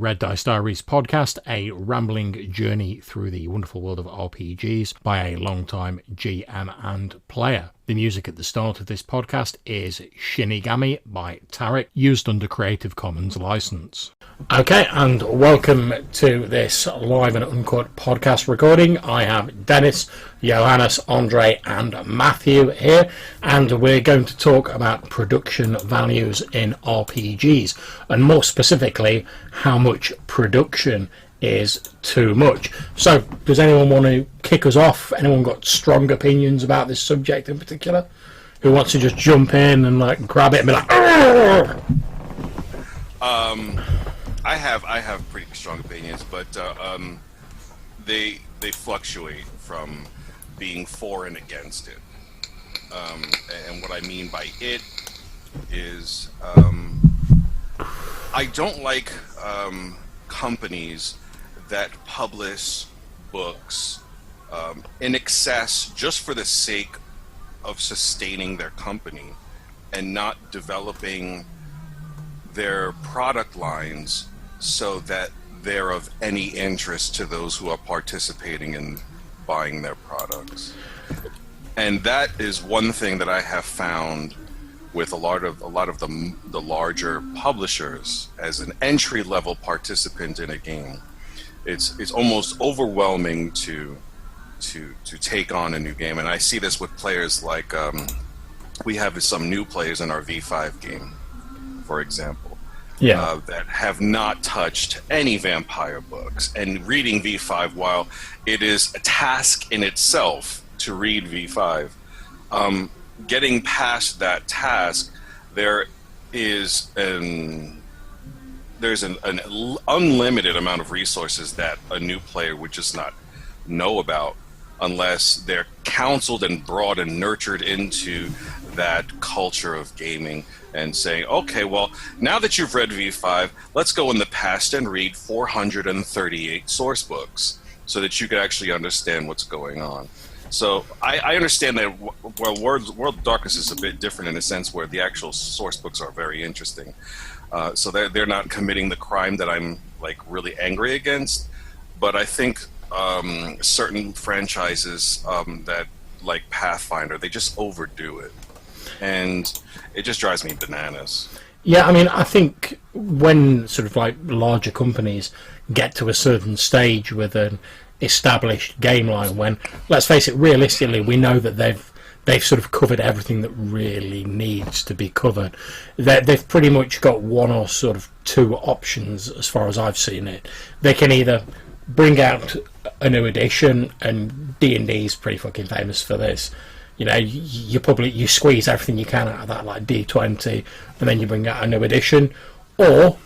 Red Dice Diaries podcast, a rambling journey through the wonderful world of RPGs by a long-time GM and player. The music at the start of this podcast is Shinigami by Tarek, used under Creative Commons license. Okay, and welcome to this live and uncut podcast recording. I have Dennis, Johannes, Andre and Matthew here, and we're going to talk about production values in RPGs, and more specifically, how much production is too much. So, does anyone want to kick us off? Anyone got strong opinions about this subject in particular? Who wants to just jump in and like grab it and be like, "Argh!" I have pretty strong opinions, but they fluctuate from being for and against it. And what I mean by it is I don't like companies that publish books in excess just for the sake of sustaining their company and not developing their product lines so that they're of any interest to those who are participating in buying their products. And that is one thing that I have found with a lot of the larger publishers as an entry-level participant in a game. It's almost overwhelming to take on a new game, and I see this with players like we have some new players in our V5 game, for example, that have not touched any vampire books, and reading V5, while it is a task in itself to read V5, getting past that task, there's an unlimited amount of resources that a new player would just not know about unless they're counseled and brought and nurtured into that culture of gaming and saying, okay, well, now that you've read V5, let's go in the past and read 438 source books so that you can actually understand what's going on. So I understand that World of Darkness is a bit different in a sense where the actual source books are very interesting. So they're not committing the crime that I'm like really angry against. But I think certain franchises that like Pathfinder, they just overdo it. And it just drives me bananas. Yeah, I mean, I think when sort of like larger companies get to a certain stage with an established game line, when, let's face it, realistically, we know that they've sort of covered everything that really needs to be covered. They've pretty much got one or sort of two options as far as I've seen it. They can either bring out a new edition, and D&D is pretty fucking famous for this. You know, you squeeze everything you can out of that, like D20, and then you bring out a new edition, or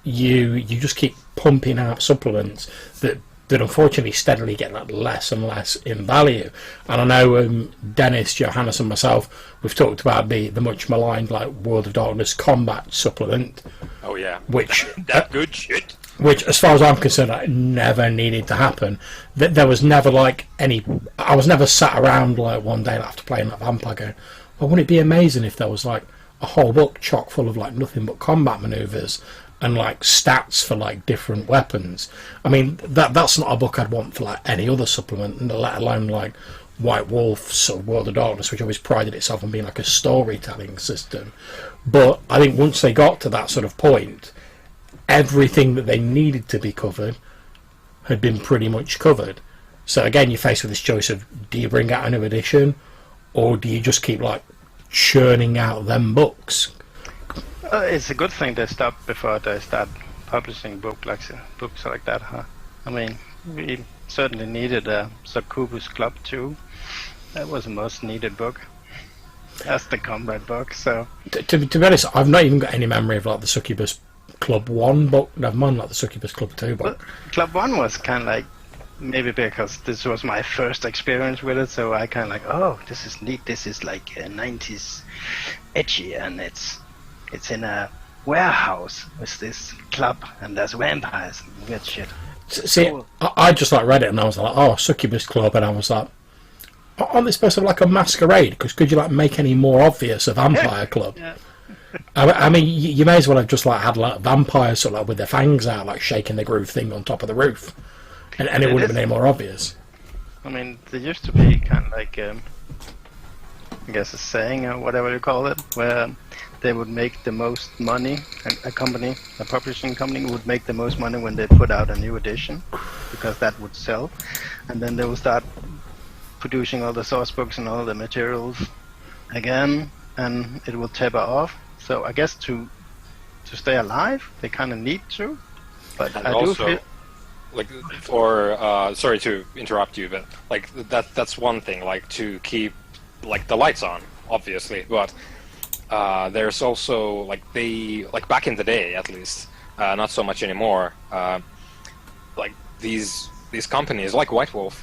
you just keep pumping out supplements that unfortunately steadily get like less and less in value. And I know Dennis, Johannes and myself, we've talked about the much maligned like World of Darkness combat supplement. Oh yeah, which that good shit. Which, as far as I'm concerned, it never needed to happen. There was never like any. I was never sat around like one day after playing that vampire going, well, wouldn't it be amazing if there was like a whole book chock full of like nothing but combat maneuvers and like stats for like different weapons? I mean, that's not a book I'd want for like any other supplement, let alone like White Wolf's or World of Darkness, which always prided itself on being like a storytelling system. But I think once they got to that sort of point, everything that they needed to be covered had been pretty much covered. So again, you're faced with this choice of, do you bring out a new edition, or do you just keep like churning out them books? It's a good thing they stopped before they start publishing books like that, huh? I mean, we certainly needed a Succubus Club 2. That was the most needed book. That's the combat book, so... To be honest, I've not even got any memory of like the Succubus Club 1 book. Never mind like the Succubus Club 2 book. Well, Club 1 was kind of like, maybe because this was my first experience with it, so I kind of like, oh, this is neat, this is like 90s edgy, and it's in a warehouse with this club, and there's vampires and weird shit. See, cool. I just like read it and I was like, oh, Succubus Club, and I was like, aren't they supposed to have like a masquerade? Because could you like make any more obvious a vampire club? Yeah. I mean, you may as well have just like had like vampires sort of like with their fangs out, like shaking the groove thing on top of the roof, and it would have been any more obvious. I mean, there used to be kind of like, I guess a saying or whatever you call it, where they would make the most money, a publishing company would make the most money when they put out a new edition, because that would sell, and then they will start producing all the source books and all the materials again, and it will taper off. So I guess to stay alive, they kind of need to, but And I also, do feel... like, or sorry to interrupt you, but like that's one thing, like to keep like the lights on, obviously, but there's also like back in the day, at least, not so much anymore. Like these companies, like White Wolf,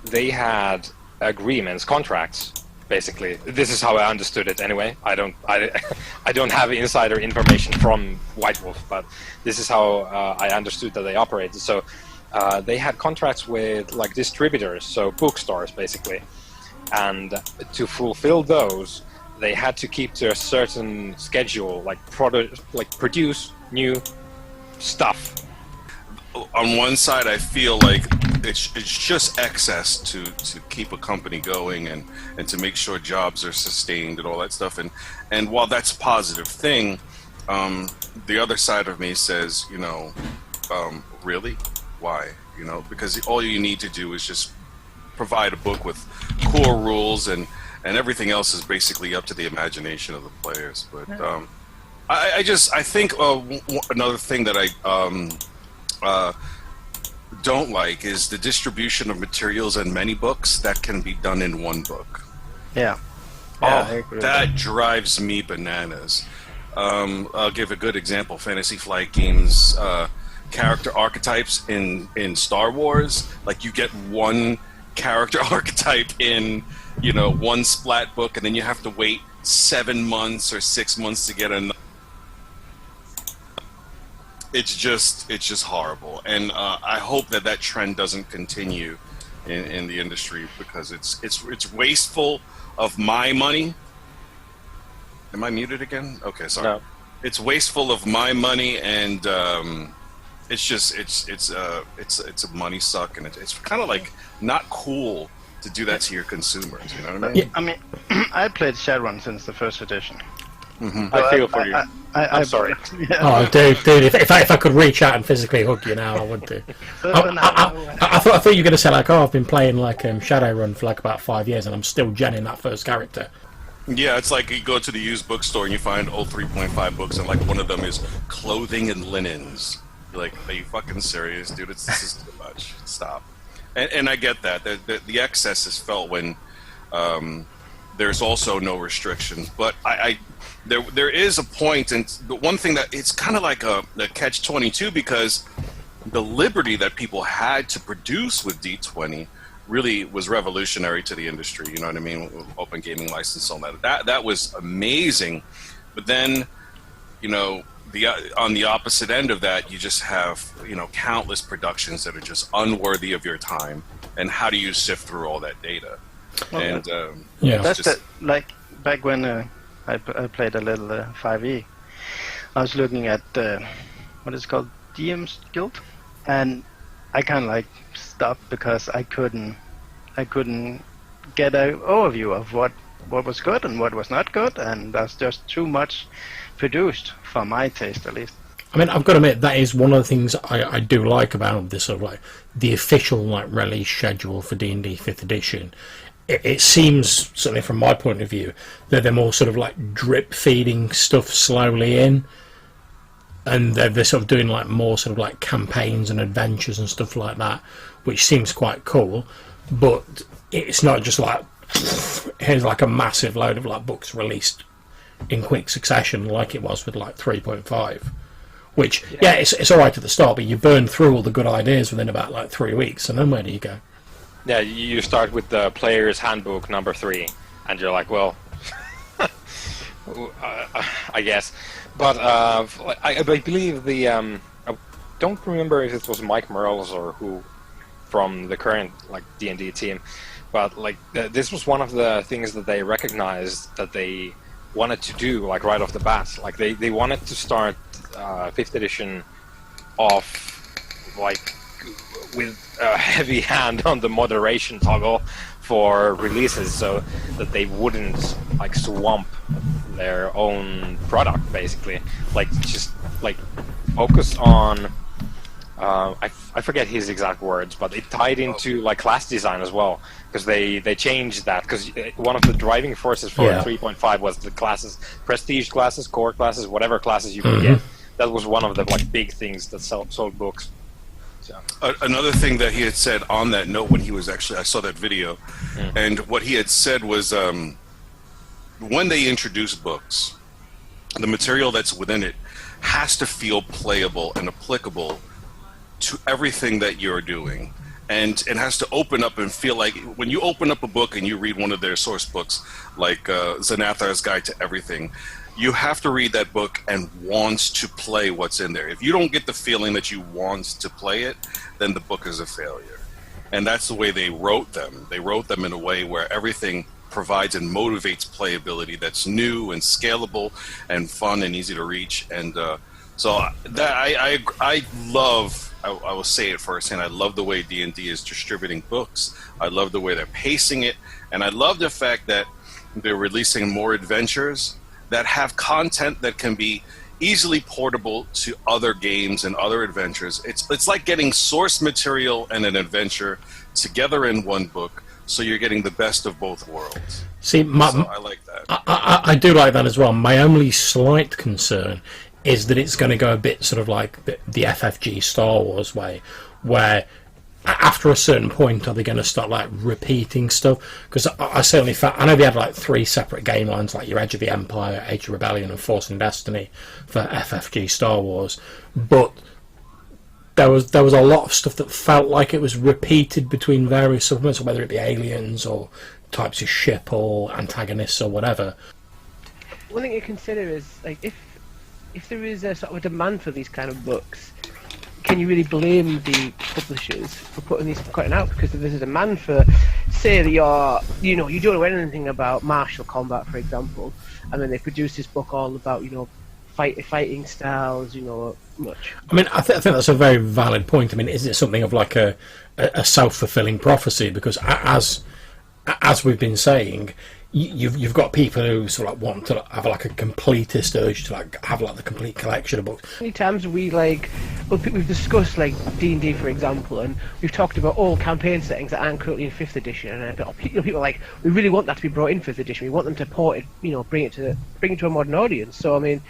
they had agreements, contracts. Basically, this is how I understood it. Anyway, I don't have insider information from White Wolf, but this is how I understood that they operated. So they had contracts with like distributors, so bookstores, basically, and to fulfill those, they had to keep to a certain schedule, like produce new stuff. On one side, I feel like it's just excess to keep a company going and to make sure jobs are sustained and all that stuff. And while that's a positive thing, the other side of me says, really? Why? Because all you need to do is just provide a book with core rules, and everything else is basically up to the imagination of the players. But I think another thing that I don't like is the distribution of materials in many books that can be done in one book. Yeah. I agree with That drives me bananas. I'll give a good example. Fantasy Flight Games character archetypes in Star Wars. Like, you get one character archetype in one splat book, and then you have to wait 7 months or 6 months to get another. It's just horrible, and I hope that trend doesn't continue in the industry, because it's wasteful of my money. Am I muted again? Okay, sorry. No. It's wasteful of my money, and it's a money suck, and it's kind of like not cool to do that to your consumers. You know what I mean? Yeah, I mean, I played Shadowrun since the first edition. Mm-hmm. I feel for you. I'm sorry. Yeah. Oh, dude! If I could reach out and physically hug you now, I would do. I thought you were going to say like, oh, I've been playing like Shadowrun for like about 5 years, and I'm still genning that first character. Yeah, it's like you go to the used bookstore and you find old 3.5 books, and like one of them is clothing and linens. You're like, are you fucking serious, dude? This is too much. Stop. And I get that. The excess is felt when there's also no restrictions. But there is a point, and the one thing that it's kind of like a catch-22, because the liberty that people had to produce with D20 really was revolutionary to the industry. You know what I mean? With open gaming license, all that was amazing. But then, on the opposite end of that, you just have countless productions that are just unworthy of your time. And how do you sift through all that data? Well, And that's like back when I played a little 5e. I was looking at what is it called, DM's Guild, and I kind of like stopped because I couldn't get an overview of what was good and what was not good, and that's just too much produced for my taste, at least. I mean, I've got to admit, that is one of the things I do like about this sort of like the official like release schedule for D&D 5th edition. It seems, certainly from my point of view, that they're more sort of like drip feeding stuff slowly in, and they're sort of doing like more sort of like campaigns and adventures and stuff like that, which seems quite cool. But it's not just like here's like a massive load of like books released in quick succession like it was with like 3.5. Which, yeah, it's all right at the start, but you burn through all the good ideas within about like 3 weeks, and then where do you go? Yeah, you start with the player's handbook number 3, and you're like, well, I guess. But I believe I don't remember if it was Mike Merles or who from the current like D&D team, but like this was one of the things that they recognized, that they wanted to do, like right off the bat. Like they wanted to start 5th edition off like with a heavy hand on the moderation toggle for releases, so that they wouldn't like swamp their own product, basically. Like just like focus on I forget his exact words, but it tied into like class design as well, because they changed that, because one of the driving forces for 3.5 was the classes, prestige classes, core classes, whatever classes you could get. That was one of the like big things that sold books. So. Another thing that he had said on that note, when he was actually, I saw that video, and what he had said was when they introduce books, the material that's within it has to feel playable and applicable to everything that you're doing, and it has to open up and feel like when you open up a book and you read one of their source books, like Xanathar's Guide to Everything, you have to read that book and want to play what's in there. If you don't get the feeling that you want to play it, then the book is a failure. And that's the way they wrote them. They wrote them in a way where everything provides and motivates playability that's new and scalable and fun and easy to reach. And so that I love. I will say it first, and I love the way D&D is distributing books. I love the way they're pacing it, and I love the fact that they're releasing more adventures that have content that can be easily portable to other games and other adventures. It's like getting source material and an adventure together in one book, so you're getting the best of both worlds. See, so I like that. I do like that as well. My only slight concern is that it's going to go a bit sort of like the FFG Star Wars way, where after a certain point are they going to start like repeating stuff? Because I certainly I know they had like 3 separate game lines, like your Edge of the Empire, Age of Rebellion and Force and Destiny for FFG Star Wars, but there was a lot of stuff that felt like it was repeated between various supplements, whether it be aliens or types of ship or antagonists or whatever. One thing to consider is like if there is a sort of a demand for these kind of books, can you really blame the publishers for putting these content out? Because if there's a demand for, say that you don't know anything about martial combat, for example, and then they produce this book all about fighting styles, much. I mean, I think that's a very valid point. I mean, is it something of like a self-fulfilling prophecy? Because as we've been saying, you've got people who sort of like want to have like a completist urge to like have like the complete collection of books. Many times we've discussed like D&D, for example, and we've talked about all campaign settings that aren't currently in 5th edition, and people are like, we really want that to be brought in 5th edition. We want them to port it, bring it to a modern audience. So I mean,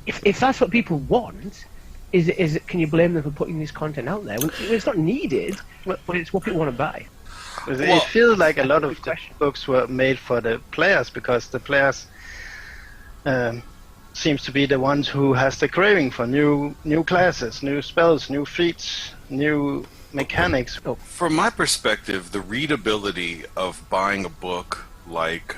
if that's what people want, is it? Can you blame them for putting this content out there when it's not needed, but it's what people want to buy? It feels like a lot of the books were made for the players, because the players seems to be the ones who has the craving for new classes, new spells, new feats, new mechanics. From my perspective, the readability of buying a book like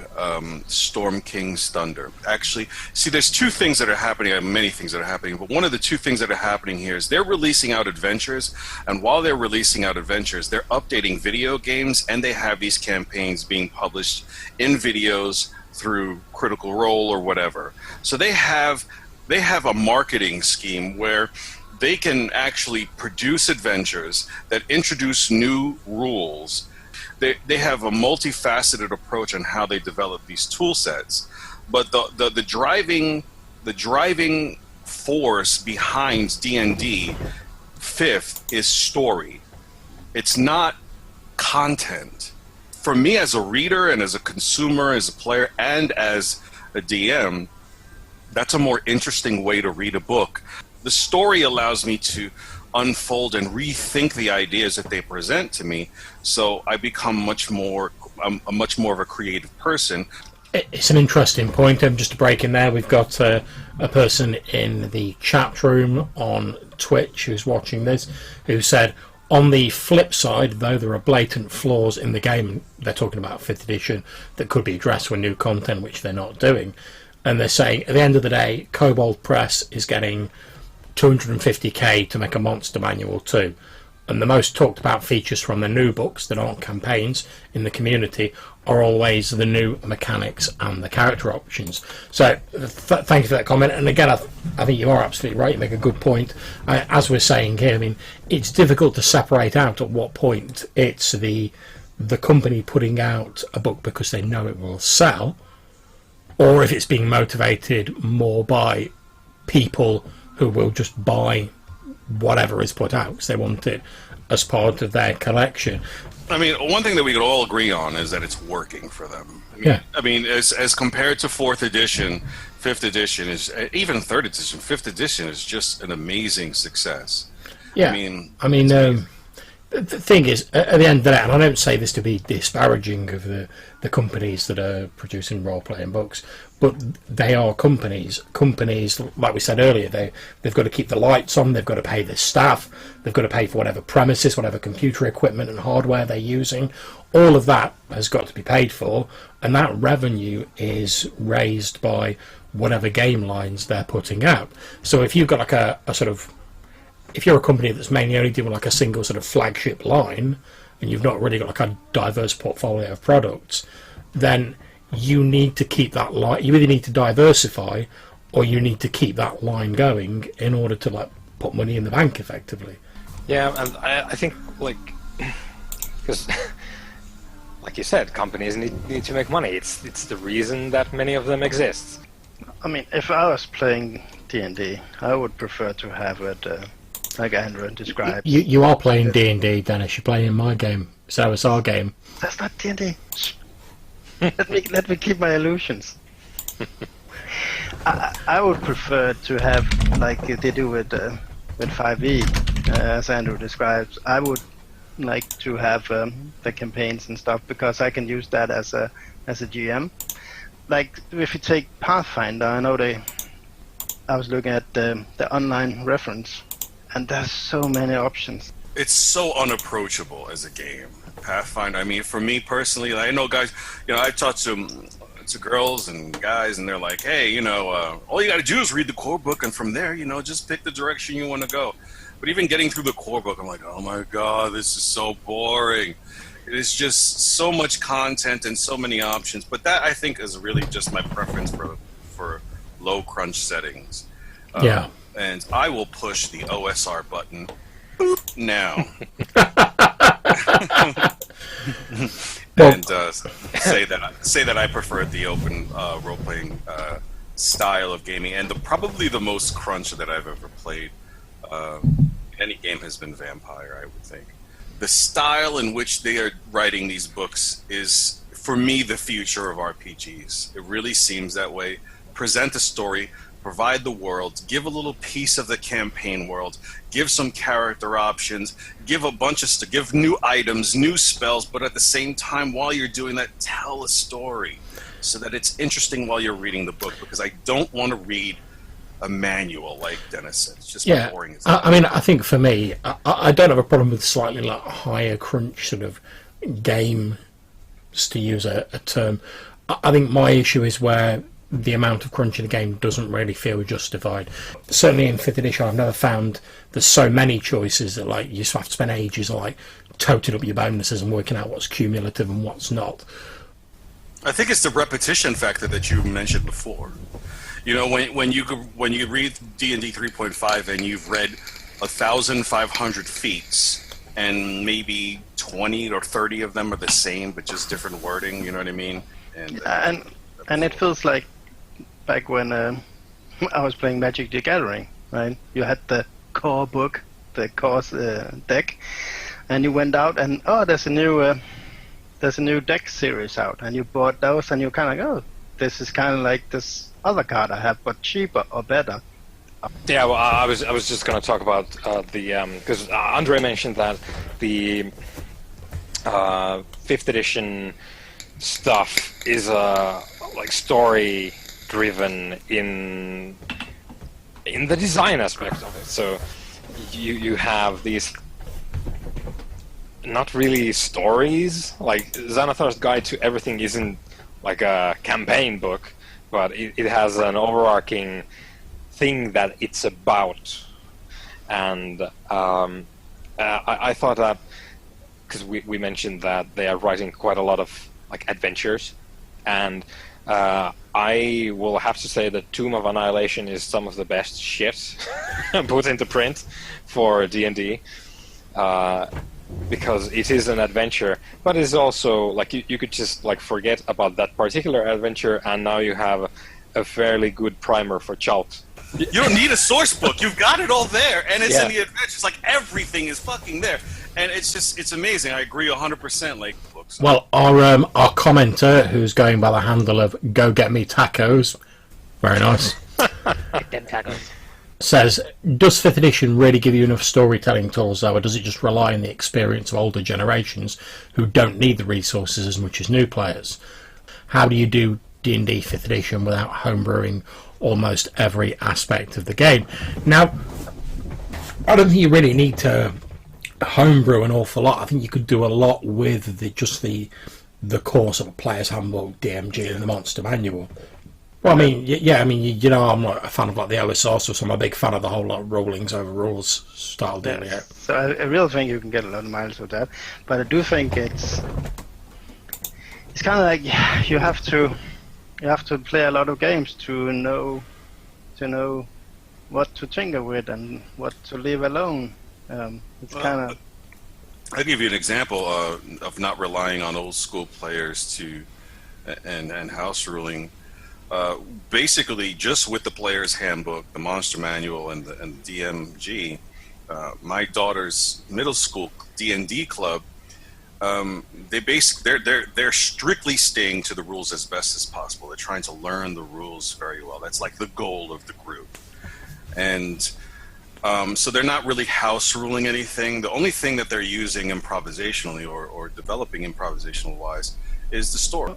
Storm King's Thunder. Actually, see, there's 2 things that are happening, many things that are happening, but one of the 2 things that are happening here is they're releasing out adventures, and while they're releasing out adventures, they're updating video games, and they have these campaigns being published in videos through Critical Role or whatever. So they have a marketing scheme where they can actually produce adventures that introduce new rules. They have a multifaceted approach on how they develop these tool sets, but the driving force behind D&D 5th is story. It's not content. For me, as a reader and as a consumer, as a player, and as a DM, that's a more interesting way to read a book. The story allows me to unfold and rethink the ideas that they present to me, so I become much more of a creative person. It's an interesting point. Just to break in there, we've got a person in the chat room on Twitch who's watching this, who said, on the flip side, though there are blatant flaws in the game, they're talking about 5th edition, that could be addressed with new content, which they're not doing. And they're saying, at the end of the day, Kobold Press is getting $250k to make a monster manual too. And the most talked about features from the new books that aren't campaigns in the community are always the new mechanics and the character options. So thank you for that comment. And again, I think you are absolutely right. You make a good point. As we're saying here, I mean, it's difficult to separate out at what point it's the company putting out a book because they know it will sell, or if it's being motivated more by people who will just buy whatever is put out because they want it as part of their collection. I mean, one thing that we could all agree on is that it's working for them. I mean, as compared to 4th edition, 5th edition is, even 3rd edition, 5th edition is just an amazing success. Yeah, I mean, the thing is, at the end of the day, and I don't say this to be disparaging of the companies that are producing role-playing books, but they are companies. Companies, like we said earlier, they've got to keep the lights on, they've got to pay their staff, they've got to pay for whatever premises, whatever computer equipment and hardware they're using. All of that has got to be paid for, and that revenue is raised by whatever game lines they're putting out. So if you've got like a sort of, if you're a company that's mainly only doing like a single sort of flagship line, and you've not really got like a diverse portfolio of products, then you need to keep that line. You either need to diversify, or you need to keep that line going in order to like put money in the bank effectively. Yeah, and I think like because like you said, companies need to make money. It's the reason that many of them exist. I mean, if I was playing D&D, I would prefer to have it like Andrew described. You are playing D&D, Dennis. You're playing my game, so it's our game. That's not D&D. let me keep my illusions. I would prefer to have, like they do with 5e, as Andrew describes. I would like to have the campaigns and stuff because I can use that as a GM. Like if you take Pathfinder, I know I was looking at the online reference, and there's so many options. It's so unapproachable as a game, Pathfinder. I mean, for me personally, I know guys, I talk to girls and guys, and they're like, hey, all you got to do is read the core book, and from there, just pick the direction you want to go. But even getting through the core book, I'm like, oh my god, this is so boring. It is just so much content and so many options. But that, I think, is really just my preference for low crunch settings. Yeah. And I will push the OSR button now. And say that I prefer the open role-playing style of gaming. And probably the most crunch that I've ever played any game has been Vampire, I would think. The style in which they are writing these books is, for me, the future of RPGs. It really seems that way. Present a story, provide the world, give a little piece of the campaign world, give some character options, give a bunch of stuff, give new items, new spells, but at the same time, while you're doing that, tell a story so that it's interesting while you're reading the book, because I don't want to read a manual, like Dennis said. It's just boring. I mean, I think for me, I don't have a problem with slightly like higher crunch sort of games, to use a term. I think my issue is where the amount of crunch in the game doesn't really feel justified. Certainly in 5th edition, I've never found there's so many choices that like you just have to spend ages like toting up your bonuses and working out what's cumulative and what's not. I think it's the repetition factor that you mentioned before. When you read D&D 3.5 and you've read 1,500 feats, and maybe 20 or 30 of them are the same but just different wording, you know what I mean? And it feels like back when I was playing Magic the Gathering, right? You had the core book, the core deck, and you went out and there's a new deck series out, and you bought those, and you're kind of like, this is kind of like this other card I have, but cheaper or better. Yeah, well, I was just going to talk about because Andre mentioned that the 5th edition stuff is like story driven in the design aspect of it. So you have these not really stories. Like Xanathar's Guide to Everything isn't like a campaign book, but it has an overarching thing that it's about, and I thought that because we mentioned that they are writing quite a lot of like adventures, and I will have to say that Tomb of Annihilation is some of the best shit put into print for D&D, because it is an adventure, but it's also like you could just like forget about that particular adventure, and now you have a fairly good primer for Chalt. You don't need a source book. You've got it all there, and it's in the adventures. Like everything is fucking there, and it's amazing. I agree 100%. Like books. Well, our commenter, who's going by the handle of "Go Get Me Tacos," very nice, Get them tacos. says, "Does 5th edition really give you enough storytelling tools, though, or does it just rely on the experience of older generations who don't need the resources as much as new players? How do you do D&D 5th edition without homebrewing almost every aspect of the game?" Now, I don't think you really need to homebrew an awful lot. I think you could do a lot with the core sort of player's handbook, DMG, and the monster manual. Well, I mean, you know, I'm not a fan of like the OSR, so I'm a big fan of the whole like rollings over rules style deal. Yeah. So I really think you can get a lot of miles with that, but I do think it's kind of like you have to play a lot of games to know what to tinker with and what to leave alone. It's kind of. I'll give you an example of not relying on old school players and house ruling. Basically, just with the player's handbook, the monster manual, and the DMG, my daughter's middle school D&D club, they're strictly staying to the rules as best as possible. They're trying to learn the rules very well. That's like the goal of the group, and so they're not really house ruling anything. The only thing that they're using improvisationally or developing improvisational wise is the story.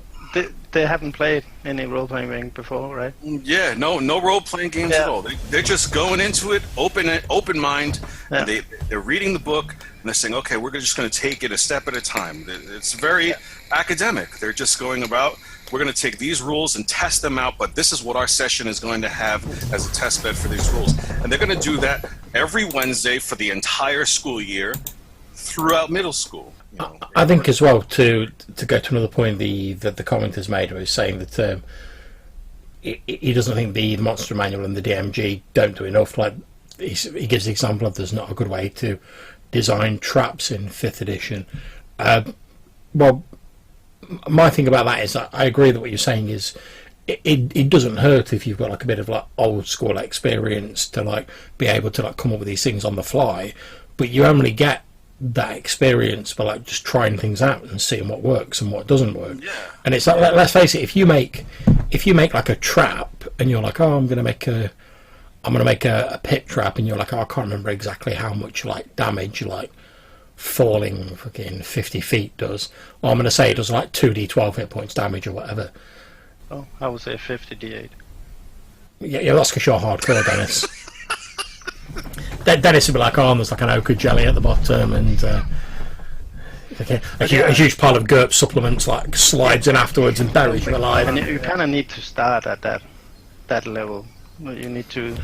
They haven't played any role-playing game before, right? Yeah, no role-playing games at all. They're just going into it open mind, and they're reading the book, and they're saying, okay, we're just going to take it a step at a time. It's very academic. They're just going about, we're going to take these rules and test them out, but this is what our session is going to have as a test bed for these rules. And they're going to do that every Wednesday for the entire school year throughout middle school. You know, I think as well, to go to another point that the commenter's made, was saying that he doesn't think the monster manual and the DMG don't do enough. Like he gives the example of there's not a good way to design traps in 5th edition. Well, my thing about that is that I agree that what you're saying is it doesn't hurt if you've got like a bit of like old school experience to like be able to like come up with these things on the fly, but you only get that experience by like just trying things out and seeing what works and what doesn't work. And it's like, let's face it, if you make like a trap and you're like, oh, I'm gonna make a pit trap, and you're like, oh, I can't remember exactly how much like damage like falling fucking 50 feet does, or I'm gonna say it does like 2d12 hit points damage or whatever. Oh, I would say 50d8. Yeah, that's because you're hardcore, Dennis. Dennis would be like, oh, there's like an ochre jelly at the bottom, and a huge pile of GURP supplements like slides in afterwards and buries you alive. And you kind of need to start at that level. You need to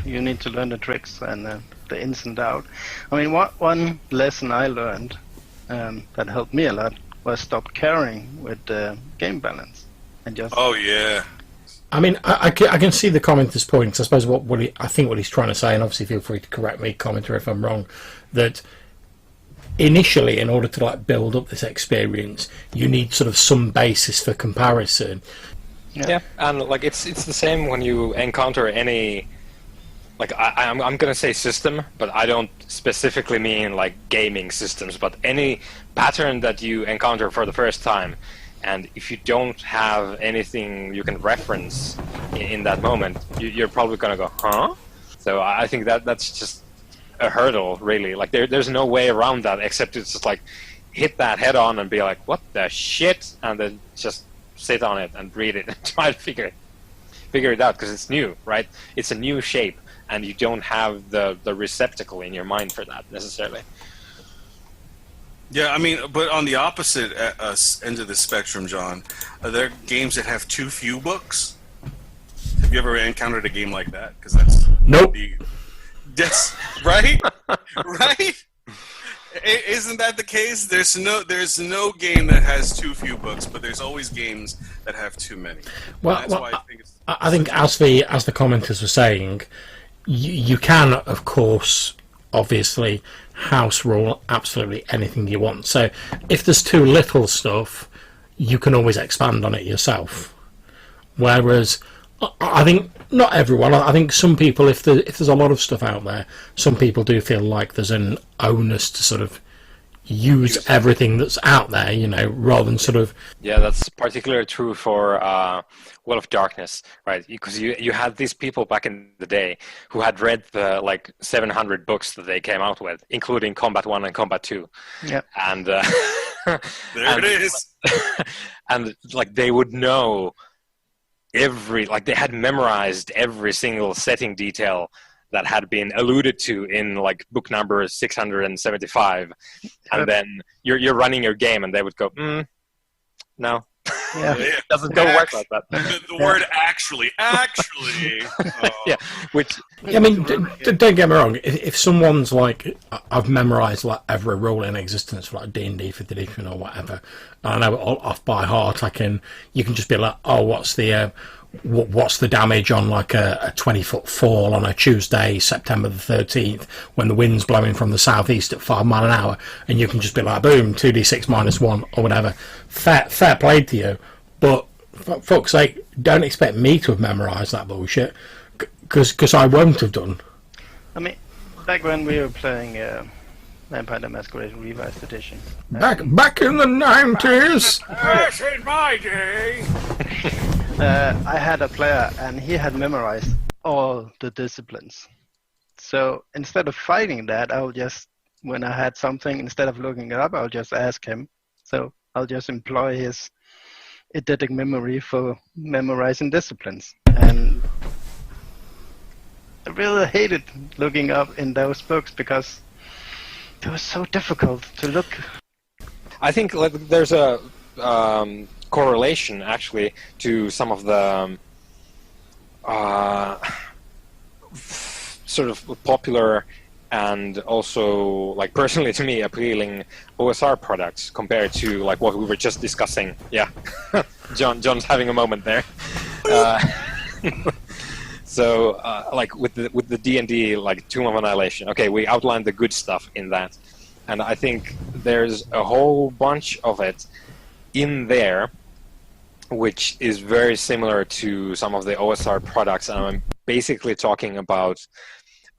learn the tricks and the ins and out. I mean, one lesson I learned that helped me a lot was stop caring with game balance and just. Oh yeah. I mean, I can see the commenter's points. I suppose what he's trying to say, and obviously feel free to correct me, commenter, if I'm wrong, that initially, in order to like build up this experience, you need sort of some basis for comparison. Yeah, and like it's the same when you encounter any, like I'm gonna say system, but I don't specifically mean like gaming systems, but any pattern that you encounter for the first time. And if you don't have anything you can reference in that moment, you're probably going to go, huh? So I think that's just a hurdle, really. Like there's no way around that except it's just like hit that head on and be like, what the shit? And then just sit on it and read it and try to figure it out, because it's new, right? It's a new shape, and you don't have the receptacle in your mind for that necessarily. Yeah, I mean, but on the opposite end of the spectrum, John, are there games that have too few books? Have you ever encountered a game like that? Because that's nope. That's right, right. Isn't that the case? There's no game that has too few books, but there's always games that have too many. Well, That's why I think as the commenters were saying, you can, of course, obviously house rule absolutely anything you want. So if there's too little stuff, you can always expand on it yourself. Whereas I think not everyone. I think some people, if there's a lot of stuff out there, some people do feel like there's an onus to sort of use everything that's out there, you know, rather than sort of... Yeah, that's particularly true for World of Darkness, right? Because you had these people back in the day who had read the 700 books that they came out with, including Combat 1 and Combat 2. Yeah. And there it is. And they would know they had memorized every single setting detail that had been alluded to in book number 675, and then you're running your game, and they would go, no, It doesn't work like that. The word actually. Yeah, which I mean, don't get me wrong. If someone's I've memorised every rule in existence for D&D 5th edition or whatever, and I know it all off by heart, you can just be like, oh, what's the damage on a 20-foot fall on a Tuesday, September the 13th, when the wind's blowing from the southeast at 5 mile an hour, and you can just be like, boom, 2d6 -1 or whatever. Fair play to you, but for fuck's sake, don't expect me to have memorised that bullshit, because I won't have done. I mean, back when we were playing Vampire the Masquerade Revised Edition. Back in the 90s. Yes, in my day. I had a player, and he had memorized all the disciplines. So instead of fighting that, when I had something, instead of looking it up, I'll just ask him. So I'll just employ his eidetic memory for memorizing disciplines. And I really hated looking up in those books because it was so difficult to look. I think there's a correlation actually to some of the sort of popular and also personally to me appealing OSR products compared to what we were just discussing. Yeah, John's having a moment there. So with the D&D Tomb of Annihilation, okay, we outlined the good stuff in that, and I think there's a whole bunch of it in there which is very similar to some of the OSR products, and I'm basically talking about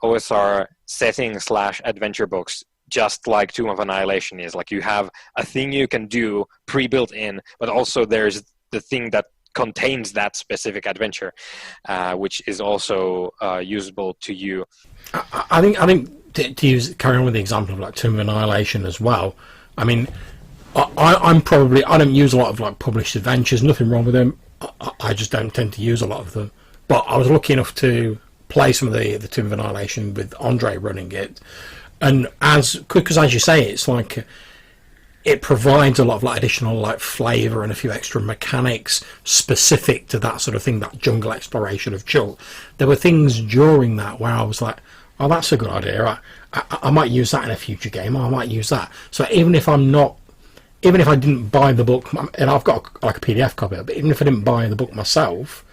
OSR setting/adventure books, just like Tomb of Annihilation is. You have a thing you can do pre-built in, but also there's the thing that contains that specific adventure, which is also usable to you. I think to carry on with the example of Tomb of Annihilation as well. I mean, I don't use a lot of published adventures. Nothing wrong with them. I just don't tend to use a lot of them. But I was lucky enough to play some of the Tomb of Annihilation with Andre running it, and because as you say, it's it provides a lot of additional flavour and a few extra mechanics specific to that sort of thing, that jungle exploration of Chult. There were things during that where I was like, oh, that's a good idea. I might use that in a future game. I might use that. So even if I didn't buy the book, and I've got a PDF copy of it, but even if I didn't buy the book myself,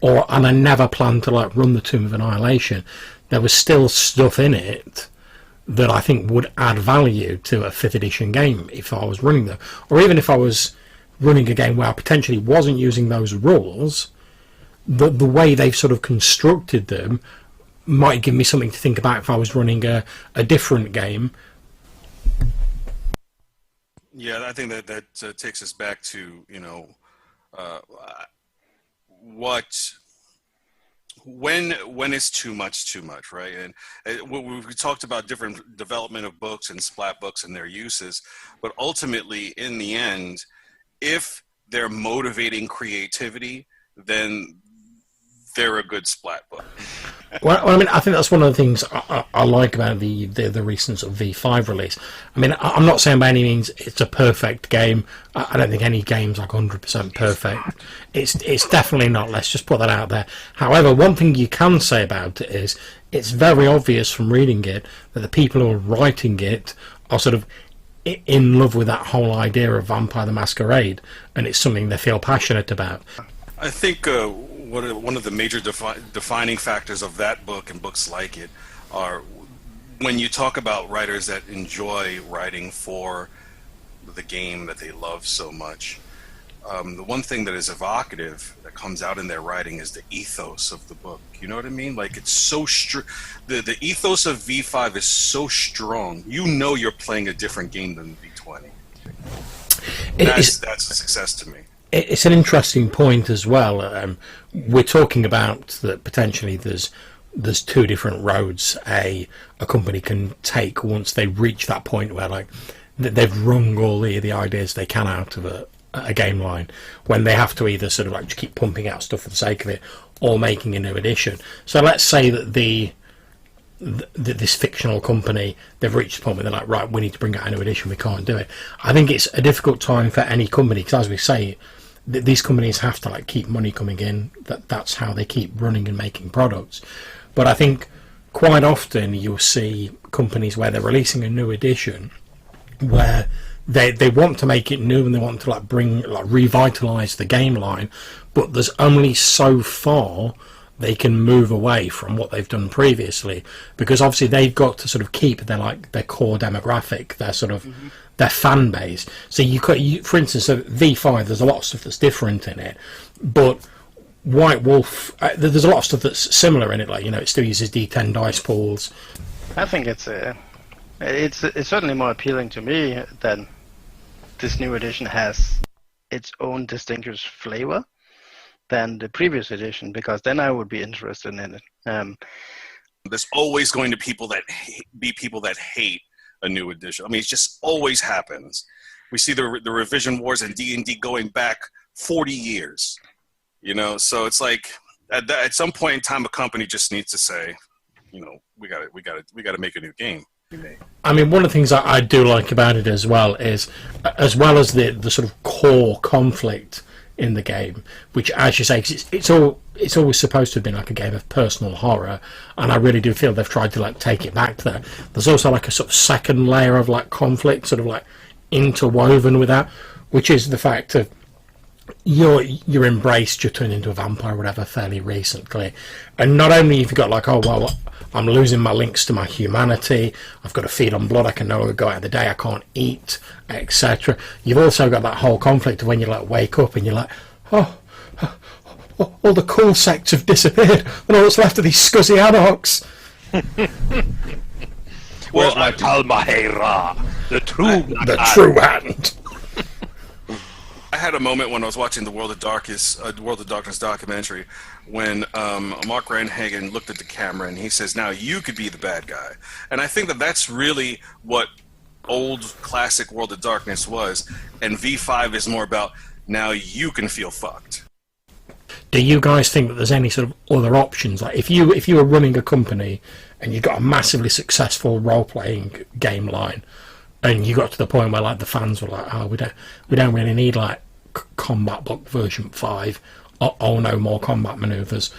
and I never planned to run the Tomb of Annihilation, there was still stuff in it that I think would add value to a 5th edition game if I was running them. Or even if I was running a game where I potentially wasn't using those rules, the way they've sort of constructed them might give me something to think about if I was running a different game. Yeah, I think that takes us back to, when is too much, right? And we talked about different development of books and splat books and their uses, but ultimately, in the end, if they're motivating creativity, then they're a good splat book. Well, I mean, I think that's one of the things I like about the recent sort of V5 release. I mean, I'm not saying by any means it's a perfect game. I don't think any game's 100% perfect. It's definitely not. Let's just put that out there. However, one thing you can say about it is it's very obvious from reading it that the people who are writing it are sort of in love with that whole idea of Vampire the Masquerade, and it's something they feel passionate about. I think one of the major defining factors of that book and books like it are when you talk about writers that enjoy writing for the game that they love so much. The one thing that is evocative that comes out in their writing is the ethos of the book. You know what I mean? Like, it's so the ethos of V5 is so strong. You know you're playing a different game than V20. That's a success to me. It's an interesting point as well. We're talking about that potentially there's two different roads a company can take once they reach that point where like they've wrung all the ideas they can out of a game line, when they have to either sort of like just keep pumping out stuff for the sake of it or making a new edition. So let's say that this fictional company, they've reached the point where they're like, right, we need to bring out a new edition, we can't do it. I think it's a difficult time for any company, because as we say, these companies have to like keep money coming in. That's how they keep running and making products. But I think quite often you'll see companies where they're releasing a new edition where they want to make it new and they want to revitalize the game line, but there's only so far they can move away from what they've done previously, because obviously they've got to sort of keep their core demographic, their sort of their fan base. So for instance, V5, there's a lot of stuff that's different in it, but White Wolf, there's a lot of stuff that's similar in it. Like, it still uses D10 dice pools. I think it's certainly more appealing to me than this new edition has its own distinctive flavor than the previous edition, because then I would be interested in it. There's always going to be people that hate a new edition. I mean, it just always happens. We see the revision wars in D&D going back 40 years. So it's like at some point in time, a company just needs to say, we got to make a new game. I mean, one of the things I do like about it as well is, as well as the sort of core conflict in the game, which, as you say, it's always supposed to have been like a game of personal horror, and I really do feel they've tried to like take it back to that. There's also like a sort of second layer of like conflict, sort of like interwoven with that, which is the fact of you're embraced, you're turned into a vampire or whatever fairly recently, and not only have you got like, oh well, I'm losing my links to my humanity, I've got to feed on blood, I can no longer go out of the day, I can't eat, etc. You've also got that whole conflict of when you like wake up and you're like, oh, all the cool sects have disappeared and all that's left are these scuzzy anarchs. Where's my Talmahera, the true hand? I had a moment when I was watching the World of Darkness documentary when Mark Renhagen looked at the camera and he says, now you could be the bad guy. And I think that's really what old classic World of Darkness was. And V5 is more about, now you can feel fucked. Do you guys think that there's any sort of other options? Like if you were running a company and you got a massively successful role-playing game line, and you got to the point where like the fans were like, oh, we don't really need like combat book version 5. Oh, no more combat maneuvers.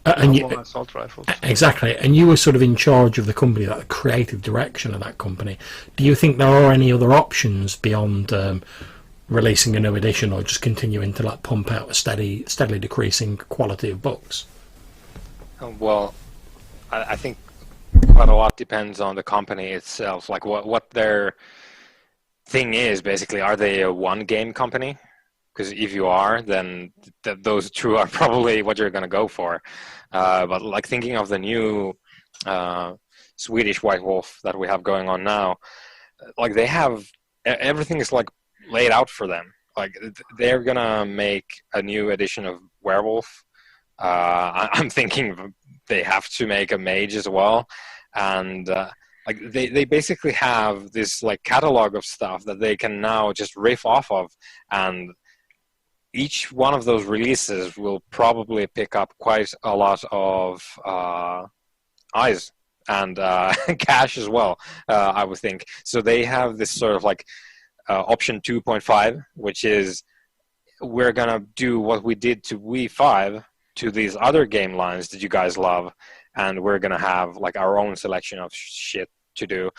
And more assault rifles. Exactly. And you were sort of in charge of the company, like the creative direction of that company. Do you think there are any other options beyond releasing a new edition, or just continuing to like pump out a steadily decreasing quality of books? Well, I think quite a lot depends on the company itself, like what their thing is. Basically, are they a one game company? Because if you are, then those two are probably what you're going to go for. But like thinking of the new Swedish White Wolf that we have going on now, like they have everything is like laid out for them. Like they're gonna make a new edition of Werewolf. I'm thinking they have to make a mage as well. And like they basically have this like catalog of stuff that they can now just riff off of, and each one of those releases will probably pick up quite a lot of eyes and cash as well, I would think. So they have this sort of like option 2.5, which is we're gonna do what we did to V5 to these other game lines that you guys love, and we're gonna have like our own selection of shit to do.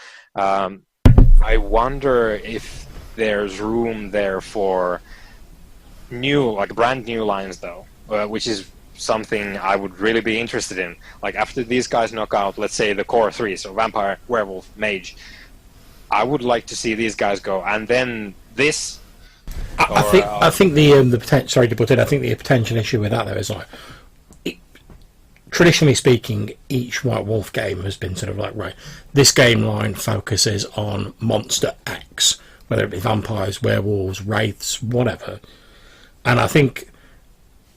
I wonder if there's room there for new, like brand new lines, though, which is something I would really be interested in. Like after these guys knock out, let's say, the core three, so vampire, werewolf, mage, I would like to see these guys go, and then this. I think the potential. Sorry to put it. I think the potential issue with that though is like, traditionally speaking, each White Wolf game has been sort of like, right, this game line focuses on monster X, whether it be vampires, werewolves, wraiths, whatever. And I think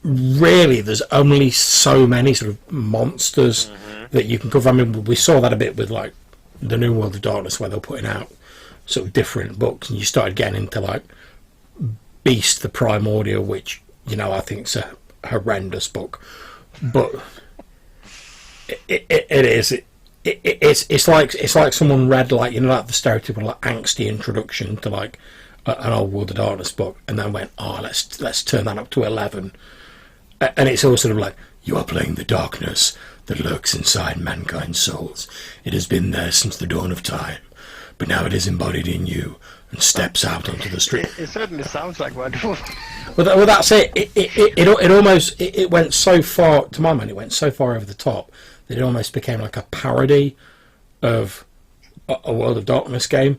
really there's only so many sort of monsters that you can cover. I mean, we saw that a bit with like the New World of Darkness, where they're putting out sort of different books, and you started getting into like Beast the Primordial, which, you know, I think is a horrendous book, but it's like someone read, like, you know, like the stereotypical like angsty introduction to like an old World of Darkness book, and then went, oh, let's turn that up to 11, and it's all sort of like, you are playing the darkness that lurks inside mankind's souls. It has been there since the dawn of time, but now it is embodied in you and steps out onto the street. It certainly sounds like White Wolf. Well, that's it. It almost went so far, to my mind, it went so far over the top that it almost became like a parody of a World of Darkness game.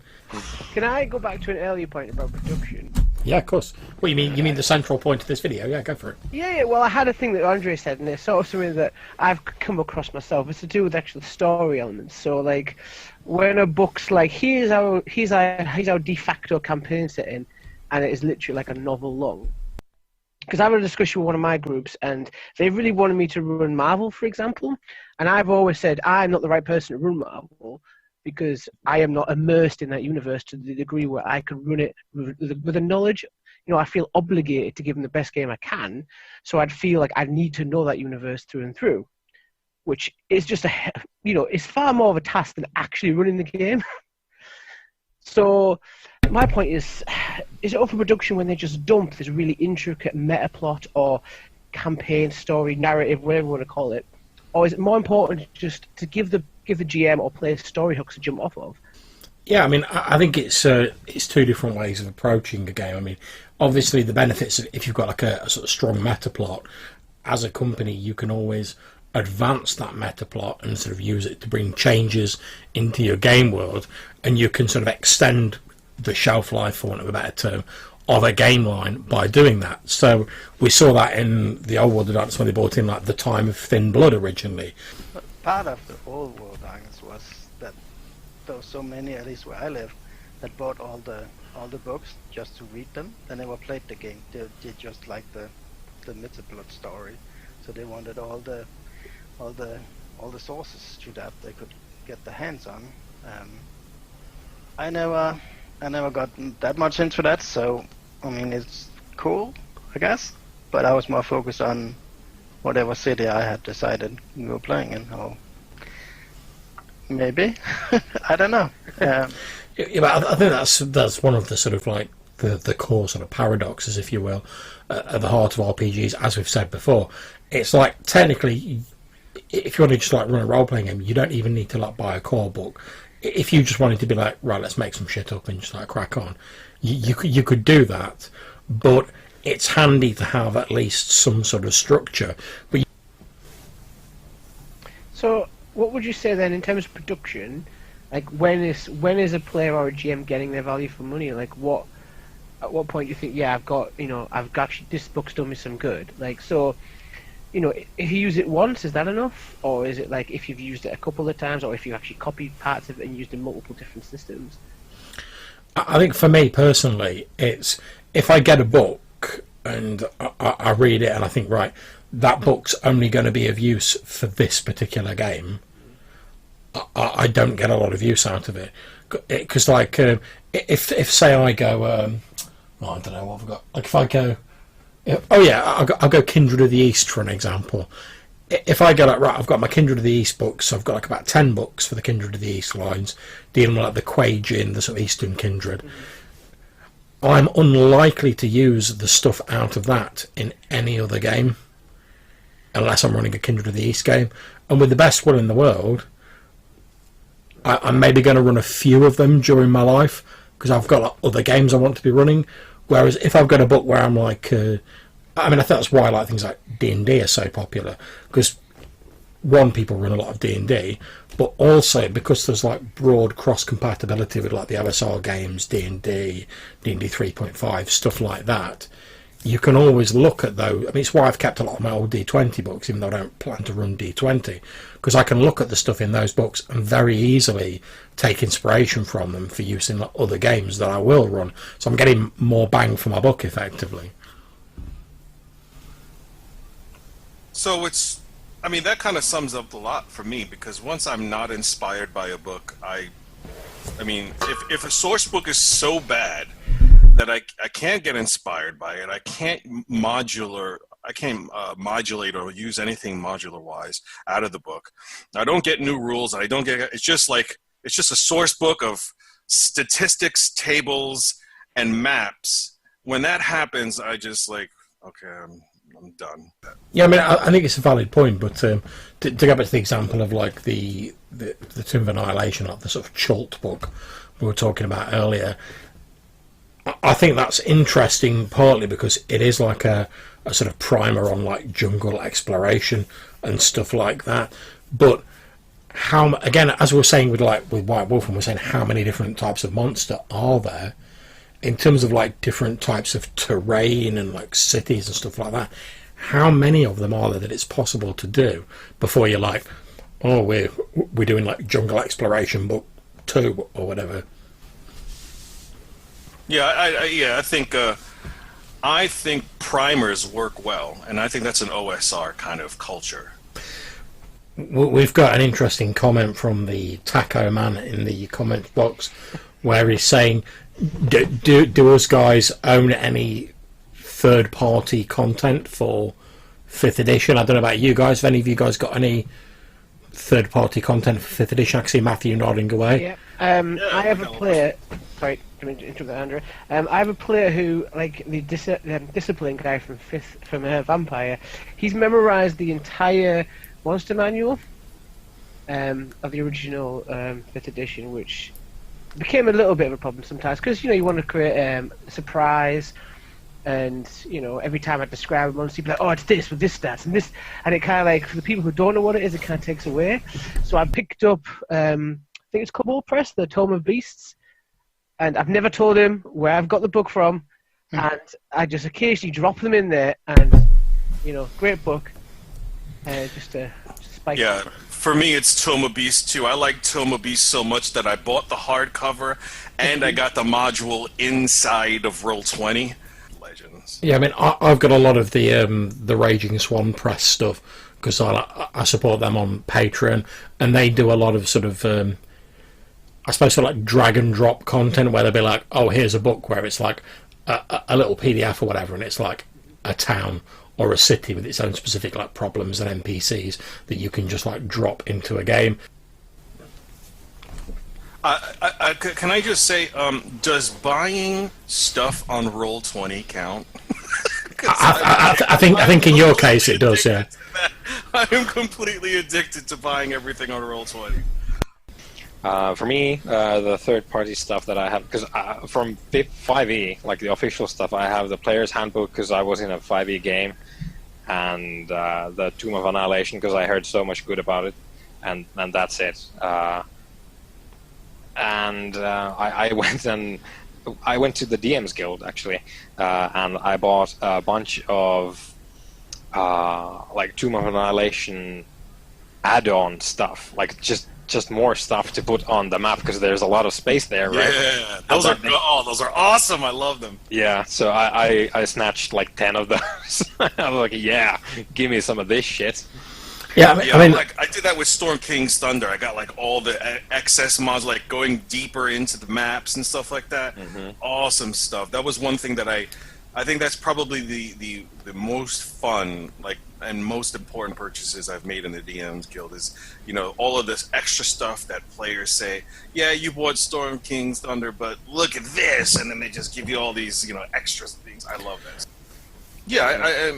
Can I go back to an earlier point about production? Yeah, of course. What you mean? You mean the central point of this video? Yeah, go for it. Yeah. Well, I had a thing that Andre said, and it's sort of something that I've come across myself. It's to do with actual story elements. So, like, when a book's like, here's our de facto campaign setting, and it is literally like a novel long. Because I had a discussion with one of my groups, and they really wanted me to run Marvel, for example. And I've always said I'm not the right person to run Marvel, because I am not immersed in that universe to the degree where I can run it with the knowledge. You know, I feel obligated to give them the best game I can, so I'd feel like I need to know that universe through and through, which is just it's far more of a task than actually running the game. So my point is it overproduction when they just dump this really intricate meta plot or campaign, story, narrative, whatever you want to call it? Or is it more important just to give the GM or player story hooks to jump off of? Yeah, I mean, I think it's two different ways of approaching a game. I mean, obviously the benefits of, if you've got like a sort of strong meta plot, as a company you can always advance that meta plot and sort of use it to bring changes into your game world, and you can sort of extend the shelf life, for want of a better term, of a game line by doing that. So we saw that in the old World of Darkness when they brought in like the Time of Thin Blood originally. But part of the old World of Darkness was that there were so many, at least where I live, that bought all the books just to read them. They never played the game. They just like the Blood story. So they wanted all the sources to that they could get their hands on. I never got that much into that, so I mean, it's cool, I guess, but I was more focused on whatever city I had decided we were playing in. Or maybe I don't know. Yeah, but I think that's one of the sort of like the core sort of paradoxes, if you will, at the heart of RPGs. As we've said before, it's like technically, if you want to just like run a role playing game, you don't even need to like buy a core book. If you just wanted to be like, right, let's make some shit up and just like crack on, you could do that, but it's handy to have at least some sort of structure. But so, what would you say then in terms of production? Like, when is a player or a GM getting their value for money? Like, at what point do you think, yeah, I've got this book's done me some good? Like, so, you know, if you use it once, is that enough? Or is it like if you've used it a couple of times, or if you actually copied parts of it and used it in multiple different systems? I think for me personally, it's if I get a book and I read it and I think, right, that book's only going to be of use for this particular game, I don't get a lot of use out of it. Because, like, if say I go, I don't know what I've got. Like, if I go, I'll go Kindred of the East for an example. If I go like, right, I've got my Kindred of the East books, so I've got like about 10 books for the Kindred of the East lines, dealing with like the Quaijin, the sort of Eastern Kindred. I'm unlikely to use the stuff out of that in any other game, unless I'm running a Kindred of the East game. And with the best will in the world, I'm maybe going to run a few of them during my life because I've got like, other games I want to be running. Whereas if I've got a book where I'm like, I think that's why like things like D&D are so popular, because one, people run a lot of D&D, but also because there's like broad cross compatibility with like the OSR games, D&D 3.5, stuff like that. You can always look at those. I mean, it's why I've kept a lot of my old D20 books, even though I don't plan to run D20, because I can look at the stuff in those books and very easily take inspiration from them for use in other games that I will run. So I'm getting more bang for my buck, effectively. So that kind of sums up a lot for me, because once I'm not inspired by a book, if a source book is so bad that I can't get inspired by it, I can't modulate or use anything modular wise out of the book. I don't get new rules. It's just a source book of statistics, tables, and maps. When that happens, I just like, okay, I'm done. Yeah, I think it's a valid point, but to go back to the example of like the Tomb of Annihilation, like the sort of Chult book we were talking about earlier, I think that's interesting partly because it is like a sort of primer on like jungle exploration and stuff like that. But how, again, as we were saying with White Wolf, and we're saying how many different types of monster are there in terms of like different types of terrain and like cities and stuff like that. How many of them are there that it's possible to do before you're like, oh, we're doing like jungle exploration book 2 or whatever. Yeah, I think primers work well, and I think that's an OSR kind of culture. We've got an interesting comment from the Taco Man in the comment box where he's saying, do us guys own any third-party content for 5th edition? I don't know about you guys. Have any of you guys got any third-party content for 5th edition? I can see Matthew nodding away. Yeah. I have a player... Sorry, I mean to interrupt that, Andrew. I have a player who, like the discipline guy from Vampire, he's memorised the entire monster manual of the original 5th edition, which became a little bit of a problem sometimes because you want to create a surprise, and every time I describe a monster, he'd be like, "Oh, it's this with this stats and this," and it kind of like for the people who don't know what it is, it kind of takes away. So I picked up, I think it's Cobalt Press, the Tome of Beasts. And I've never told him where I've got the book from, and I just occasionally drop them in there, and great book, just to spike. Yeah, for me it's Tome of Beast too. I like Tome of Beast so much that I bought the hardcover, and I got the module inside of Roll20. Legends. Yeah, I've got a lot of the Raging Swan Press stuff because I support them on Patreon, and they do a lot of sort of. I suppose sort of like drag and drop content where they'll be like, oh, here's a book where it's like a little PDF or whatever, and it's like a town or a city with its own specific like problems and NPCs that you can just like drop into a game. Can I just say, does buying stuff on Roll20 count? I think in your case it does, yeah. I am completely addicted to buying everything on Roll20. For me, the third-party stuff that I have, because from 5e, like the official stuff, I have the Player's Handbook because I was in a 5e game, and the Tomb of Annihilation because I heard so much good about it, and that's it. I went to the DM's Guild actually, and I bought a bunch of like Tomb of Annihilation add-on stuff, like just more stuff to put on the map because there's a lot of space there, right? Yeah, those are awesome. I love them. Yeah, so I snatched like 10 of those. I was like, yeah, give me some of this shit. Yeah, I did that with Storm King's Thunder. I got like all the excess mods, like going deeper into the maps and stuff like that. Mm-hmm. Awesome stuff. That was one thing that I think that's probably the most fun, like, and most important purchases I've made in the DM's Guild is, all of this extra stuff that players say, yeah, you bought Storm King's Thunder, but look at this, and then they just give you all these, extra things. I love that. Yeah,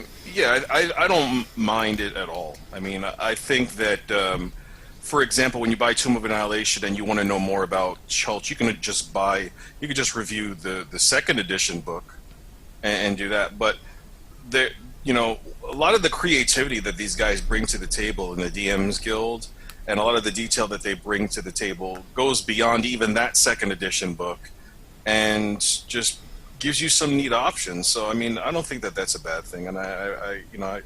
I don't mind it at all. I mean, I think that for example, when you buy Tomb of Annihilation and you want to know more about Chult, you could just review the second edition book and do that. But there, a lot of the creativity that these guys bring to the table in the DMs Guild, and a lot of the detail that they bring to the table goes beyond even that second edition book, and just gives you some neat options. So I mean, I don't think that that's a bad thing, and I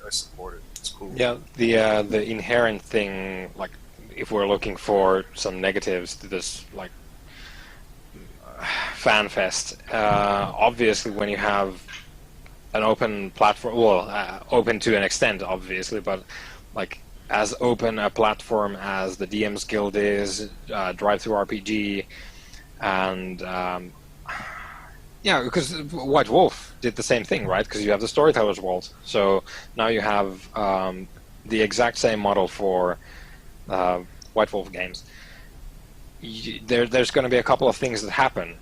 support it. It's cool. Yeah, the inherent thing, like if we're looking for some negatives to this like fan fest, obviously when you have an open platform, open to an extent, obviously, but like as open a platform as the DM's Guild is, Drive-Thru RPG, and because White Wolf did the same thing, right? Because you have the Storyteller's Vault, so now you have the exact same model for White Wolf games. There's going to be a couple of things that happen.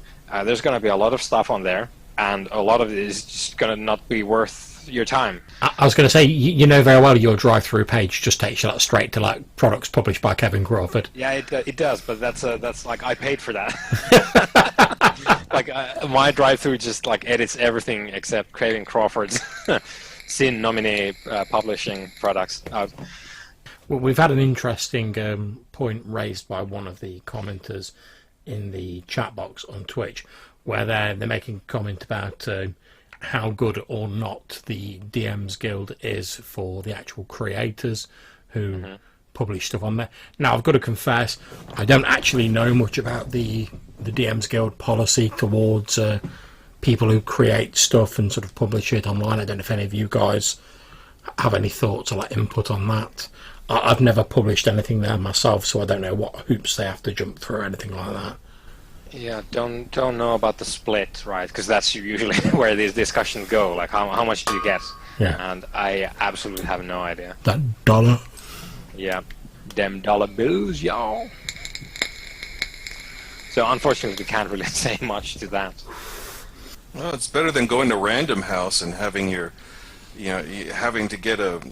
There's going to be a lot of stuff on there, and a lot of it is just going to not be worth your time. I was going to say, you know very well your drive-through page just takes you straight to products published by Kevin Crawford. Yeah, it does, but that's like I paid for that. My drive-through just edits everything except Kevin Crawford's Sin nominee publishing products out. Well, we've had an interesting point raised by one of the commenters in the chat box on Twitch, where they're making a comment about how good or not the DMs Guild is for the actual creators who publish stuff on there. Now, I've got to confess, I don't actually know much about the DMs Guild policy towards people who create stuff and sort of publish it online. I don't know if any of you guys have any thoughts or input on that. I've never published anything there myself, so I don't know what hoops they have to jump through or anything like that. Yeah, don't know about the split, right? Because that's usually where these discussions go. Like, how much do you get? Yeah. And I absolutely have no idea. That dollar. Yeah, them dollar bills, y'all. So unfortunately, we can't really say much to that. Well, it's better than going to Random House and having having to get an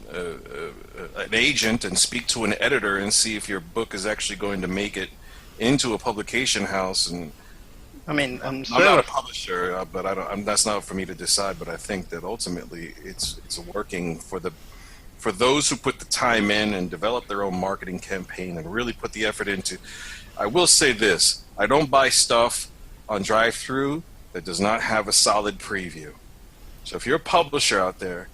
agent and speak to an editor and see if your book is actually going to make it into a publication house. And I mean, I'm not a publisher, but that's not for me to decide. But I think that ultimately it's working for those who put the time in and develop their own marketing campaign and really put the effort into. I will say this: I don't buy stuff on Drive-Thru that does not have a solid preview. So if you're a publisher out there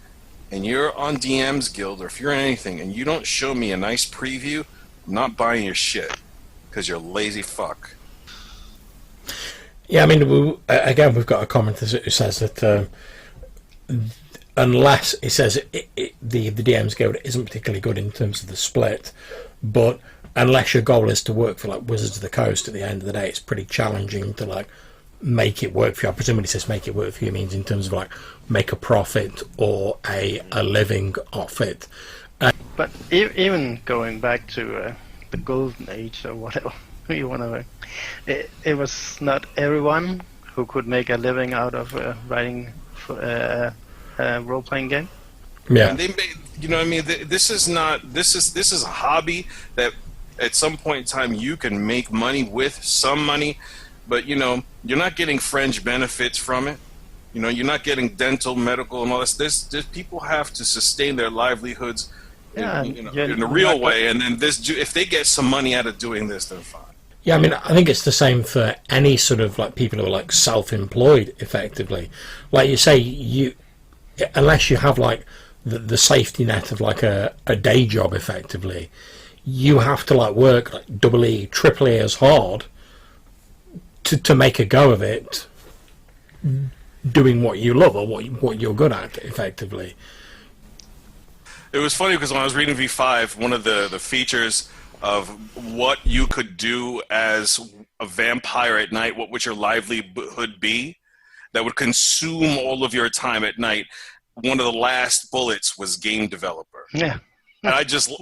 and you're on DM's Guild, or if you're in anything and you don't show me a nice preview, I'm not buying your shit, because you're a lazy fuck. Yeah, I mean, again, we've got a comment who says that unless it says the DM's Guild isn't particularly good in terms of the split, but unless your goal is to work for Wizards of the Coast, at the end of the day, it's pretty challenging to make it work for you. I presume when it says make it work for you, means in terms of make a profit or a living off it. But even going back to the golden age or whatever you want to, it was not everyone who could make a living out of writing for a role-playing game. Yeah, and they made, this is a hobby that at some point in time you can make money with, some money, but you're not getting fringe benefits from it. You're not getting dental, medical, and all this. There's people have to sustain their livelihoods in a real way, and then if they get some money out of doing this, then fine. Yeah, I mean, I think it's the same for any sort of people who are self-employed, effectively. Like you say, unless you have the safety net of a day job, effectively, you have to work double E, triple E as hard to make a go of it, doing what you love or what you're good at, effectively. It was funny because when I was reading V5, one of the features of what you could do as a vampire at night, what would your livelihood be that would consume all of your time at night, one of the last bullets was game developer. Yeah. And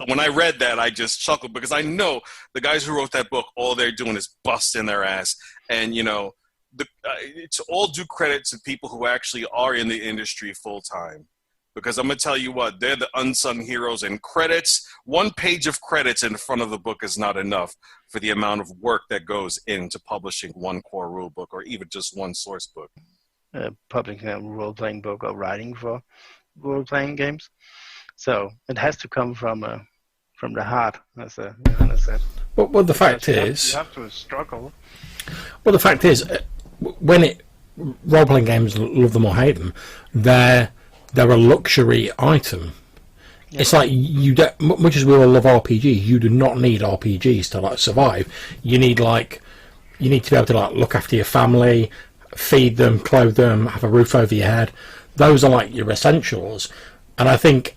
when I read that, I just chuckled, because I know the guys who wrote that book, all they're doing is busting their ass. And, it's all due credit to people who actually are in the industry full time. because I'm going to tell you what, they're the unsung heroes, and credits, one page of credits in front of the book is not enough for the amount of work that goes into publishing one core rule book or even just one source book. Publishing a role-playing book or writing for role-playing games. So it has to come from the heart, as Johannes said. Well, the fact is... You have to struggle. Well, the fact is, role-playing games, love them or hate them, they're a luxury item. Yeah. It's like, much as we all love RPGs, you do not need RPGs to like survive. You need to be able to like look after your family, feed them, clothe them, have a roof over your head. Those are like your essentials. And I think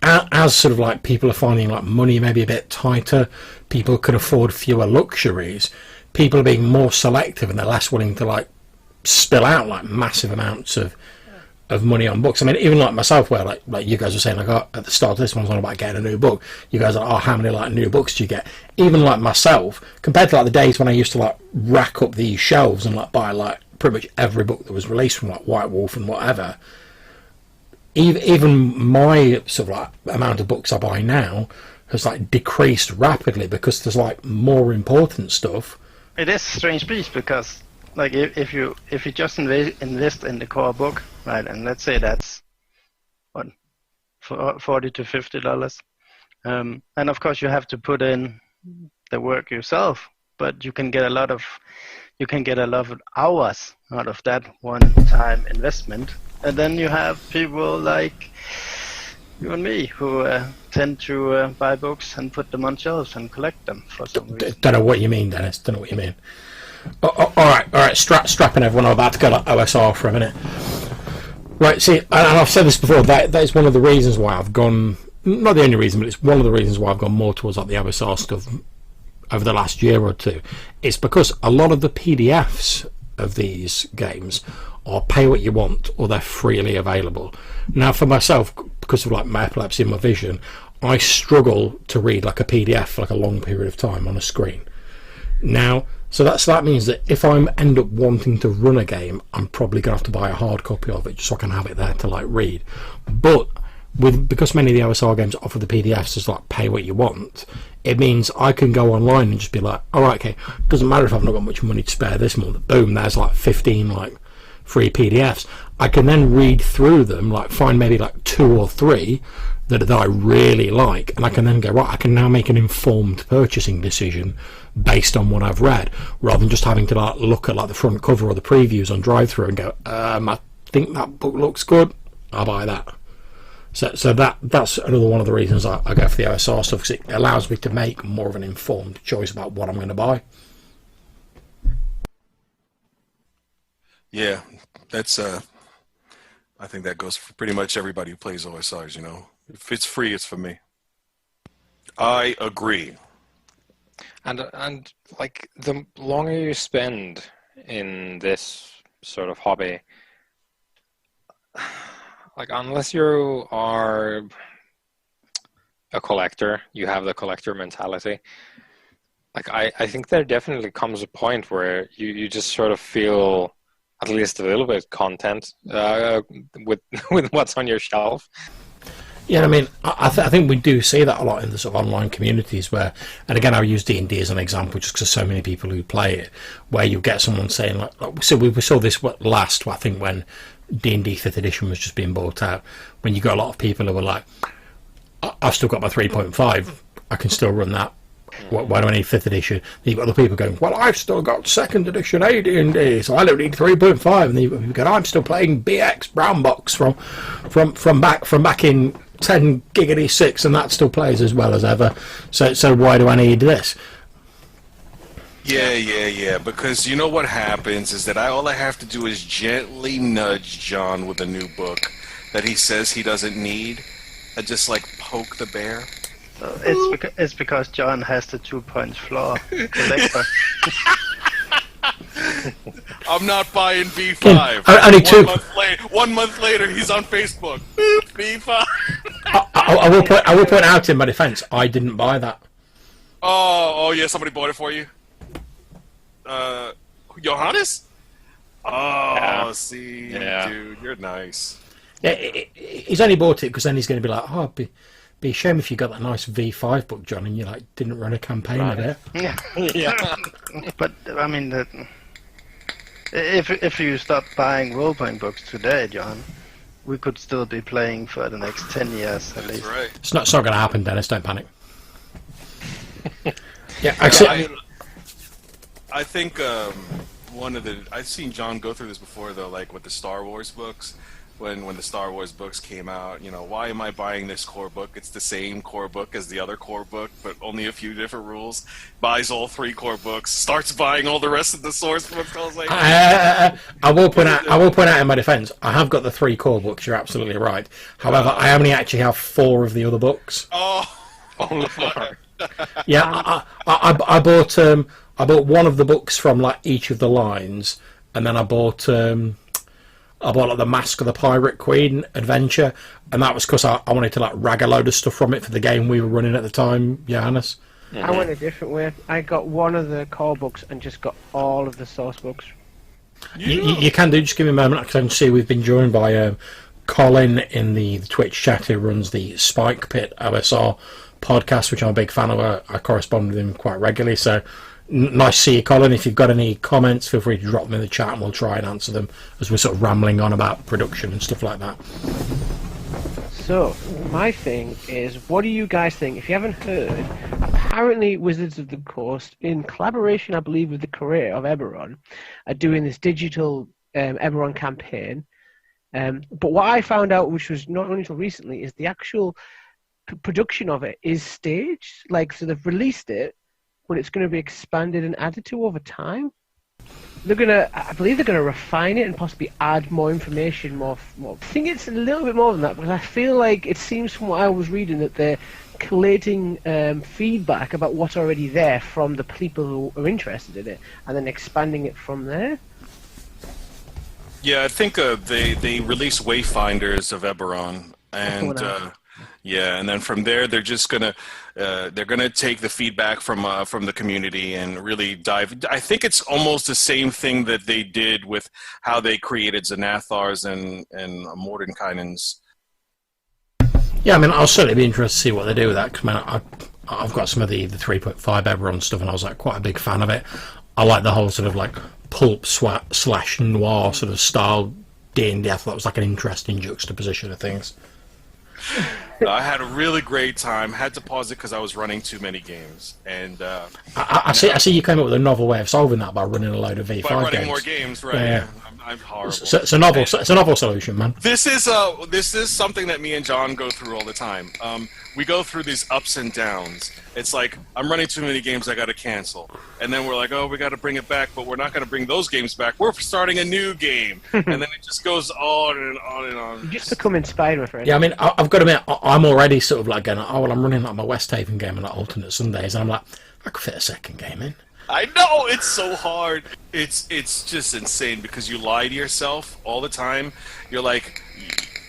as sort of like people are finding like money maybe a bit tighter, people can afford fewer luxuries, people are being more selective and they're less willing to like spill out like massive amounts of money on books. I mean, even like myself, where like you guys were saying, like, oh, at the start of this one's on about getting a new book. You guys are like, oh, how many like new books do you get? Even like myself, compared to like the days when I used to like rack up these shelves and like buy like pretty much every book that was released from like White Wolf and whatever. Even my sort of like amount of books I buy now has like decreased rapidly because there's like more important stuff. It is a strange beast because like if you just invest in the core book, right, and let's say that's what $40 to $50, and of course you have to put in the work yourself, but you can get a lot of hours out of that one-time investment. And then you have people like you and me who tend to buy books and put them on shelves and collect them for some reason. Don't know what you mean, Dennis. Don't know what you mean. All right. Strapping everyone. I'm about to go to OSR for a minute. Right. See, and I've said this before. That is one of the reasons why I've gone. Not the only reason, but it's one of the reasons why I've gone more towards like the OSR stuff over the last year or two. It's because a lot of the PDFs of these games or pay what you want or they're freely available. Now for myself, because of like my epilepsy and my vision, I struggle to read like a PDF for like a long period of time on a screen. Now, so that means that if I end up wanting to run a game, I'm probably going to have to buy a hard copy of it just so I can have it there to like read. But because many of the OSR games offer the PDFs as like pay what you want, it means I can go online and just be like, all right, okay, doesn't matter if I've not got much money to spare this month. Boom, there's like 15 like free PDFs. I can then read through them, like find maybe like 2 or 3 that I really like, and I can then go, right, I can now make an informed purchasing decision based on what I've read, rather than just having to like look at like the front cover or the previews on drive-through and go, I think that book looks good, I'll buy that. So that's another one of the reasons I go for the OSR stuff, because it allows me to make more of an informed choice about what I'm going to buy. Yeah, that's I think that goes for pretty much everybody who plays OSRs, you know. If it's free, it's for me. I agree. And like the longer you spend in this sort of hobby, like unless you are a collector, you have the collector mentality. Like I think there definitely comes a point where you just sort of feel at least a little bit content with what's on your shelf. Yeah, I mean, I think we do see that a lot in the sort of online communities where, and again, I'll use D&D as an example just because so many people who play it, where you get someone saying, like so we saw this last, I think, when D&D 5th edition was just being bought out, when you got a lot of people who were like, I've still got my 3.5, I can still run that. Why do I need 5th edition? Then you've got other people going, well, I've still got 2nd edition AD&D, so I don't need 3.5. And then you've got people going, I'm still playing BX Brown Box from back in 10 giggity 6, and that still plays as well as ever. So why do I need this? Yeah. Because you know what happens is that all I have to do is gently nudge John with a new book that he says he doesn't need, and just like poke the bear. It's because John has the 2-point floor collector. I'm not buying B5. Only 2. 1 month later, he's on Facebook. B5. I will point out in my defence, I didn't buy that. Oh yeah, somebody bought it for you. Johannes? Oh, yeah. See, yeah. dude, you're nice. He's only bought it because then he's going to be like, oh, it'd be a shame if you got that nice V5 book, John, and you like didn't run a campaign of it. Yeah. Yeah. But I mean, if you stop buying role-playing books today, John, we could still be playing for the next 10 years at least. That's right. It's not going to happen, Dennis. Don't panic. Yeah, actually, I think I've seen John go through this before though, like with the Star Wars books. When the Star Wars books came out, why am I buying this core book? It's the same core book as the other core book, but only a few different rules. Buys all 3 core books, starts buying all the rest of the source books. I was like, I will point out in my defence, I have got the 3 core books. You're absolutely right. However, I only actually have 4 of the other books. Only 4. Yeah, I bought one of the books from like each of the lines, and then I bought like the Mask of the Pirate Queen adventure, and that was because I wanted to like rag a load of stuff from it for the game we were running at the time, Johannes. I went a different way. I got one of the core books and just got all of the source books. You can do. Just give me a moment. I can see we've been joined by Colin in the Twitch chat, who runs the Spike Pit OSR podcast, which I'm a big fan of. I correspond with him quite regularly, so nice to see you, Colin. If you've got any comments, feel free to drop them in the chat and we'll try and answer them as we're sort of rambling on about production and stuff like that. So, my thing is, what do you guys think? If you haven't heard, apparently Wizards of the Coast, in collaboration, I believe, with the Career of Eberron, are doing this digital Eberron campaign. But what I found out, which was not only until recently, is the actual production of it is staged. So they've released it, but it's going to be expanded and added to over time. I believe they're going to refine it and possibly add more information, more. I think it's a little bit more than that, because I feel like it seems from what I was reading that they're collating feedback about what's already there from the people who are interested in it, and then expanding it from there. yeah, I think they release Wayfinders of Eberron, and and then from there they're just gonna take the feedback from the community and really dive. I think it's almost the same thing that they did with how they created Xanathars and Mordenkainen's. Yeah, I mean, I'll certainly be interested to see what they do with that, because I've got some of the 3.5 Eberron stuff, and I was like quite a big fan of it. I like the whole sort of like pulp / noir sort of style D&D. I thought that was like an interesting juxtaposition of things. I had a really great time. Had to pause it because I was running too many games, and I see you came up with a novel way of solving that by running a load of V5 by running games. more games, right? Yeah. I'm horrible. So it's a novel solution, man. This is something that me and John go through all the time. We go through these ups and downs. It's like, I'm running too many games, I got to cancel. And then we're like, oh, we got to bring it back, but we're not going to bring those games back. We're starting a new game. And then it just goes on and on and on. You just become inspired, my friend. Yeah, I mean, I've got to admit, I'm already sort of like going, oh, well, I'm running like my West Haven game on like alternate Sundays, and I'm like, I could fit a second game in. I know, it's so hard. It's just insane because you lie to yourself all the time. You're like,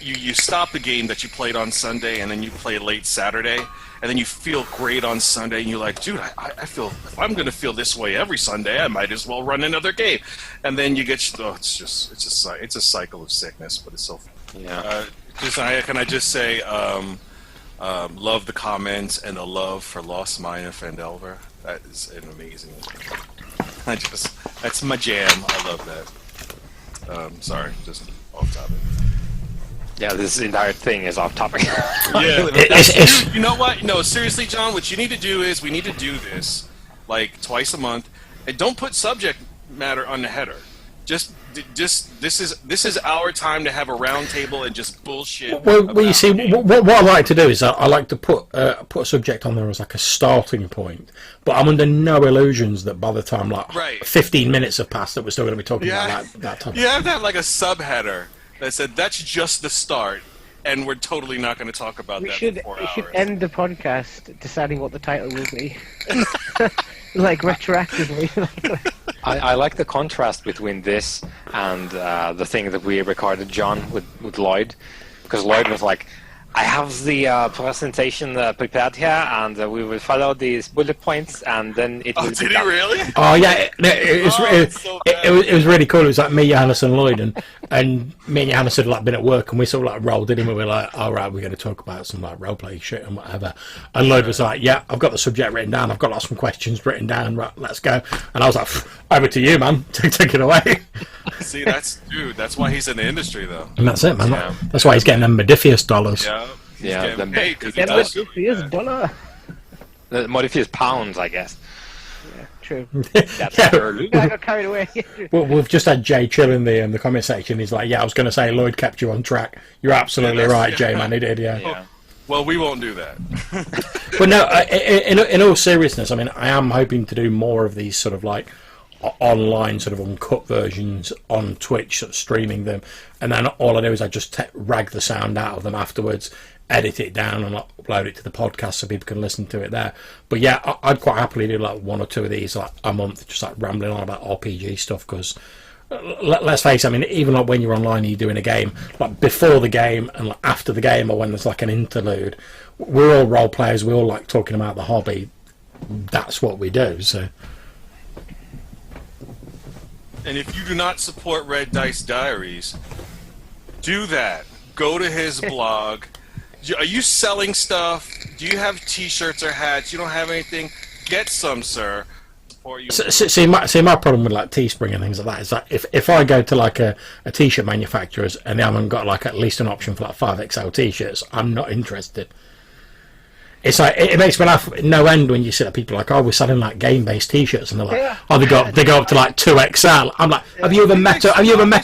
you stop the game that you played on Sunday and then you play late Saturday, and then you feel great on Sunday, and you're like, dude, I feel, if I'm going to feel this way every Sunday, I might as well run another game. And then you get, it's a cycle of sickness, but it's so fun. Yeah. Can I just say, love the comments and the love for Lost Mine and Fandelver. That is an amazing. That's my jam. I love that. Sorry, just off topic. Yeah, this entire thing is off topic. Yeah, you know what? No, seriously, John. What you need to do is we need to do this like twice a month, and don't put subject matter on the header. Just this is our time to have a round table and just bullshit. Well, you see, what I like to do is I like to put a subject on there as like a starting point, but I'm under no illusions that by the time 15 minutes have passed that we're still going to be talking about that topic. You have to have like a subheader that said that's just the start, and we're totally not going to talk about that for 4 hours. We should end the podcast deciding what the title will be, like retroactively. I like the contrast between this and the thing that we recorded, John, with Lloyd, because Lloyd was like, I have the presentation prepared here, and we will follow these bullet points, and then it will be Did he done. really? Oh yeah, it's so bad. it was really cool. It was like me, Johannes, and Lloyd, and me and Johannes had like been at work, and we sort of like rolled in, and we were like, "All right, we're going to talk about some like role play shit and whatever." And Lloyd was like, "Yeah, I've got the subject written down. I've got like some questions written down. Right, let's go." And I was like, "Over to you, man. Take it away." See, that's why he's in the industry, though. And that's it, man. Yeah. That's why he's getting them Modifius dollars. Yeah, he's Yeah, getting them- paid 'cause he Yeah, does but it. he is a dollar. The Modifius pounds, I guess. Yeah, true. That's Yeah. early. I got carried away. Well, we've just had Jay chill in the comment section. He's like, "Yeah, I was going to say Lloyd kept you on track. You're absolutely Yeah, right, yeah. Jay, man. He did, yeah." Yeah. Well, we won't do that. But no, in all seriousness, I mean, I am hoping to do more of these sort of like online sort of uncut versions on Twitch, sort of streaming them, and then all I do is I just rag the sound out of them afterwards, edit it down, and upload it to the podcast so people can listen to it there. But yeah, I'd quite happily do like one or two of these like a month, just like rambling on about RPG stuff, because let's face it, I mean, even like when you're online and you're doing a game, like before the game and like after the game, or when there's like an interlude, we're all role players, we all like talking about the hobby. That's what we do, so. And if you do not support Red Dice Diaries, do that. Go to his blog. Are you selling stuff? Do you have T-shirts or hats? You don't have anything? Get some, sir. Or you. See, my problem with like Teespring and things like that is that if I go to like a T-shirt manufacturer's and they haven't got like at least an option for like 5XL T-shirts, I'm not interested. It's like it makes me laugh no end when you see that people are like, "Oh, we're selling like game-based T-shirts," and they're like, Yeah. "Oh, they go up to like 2XL." I'm like, "Have you ever met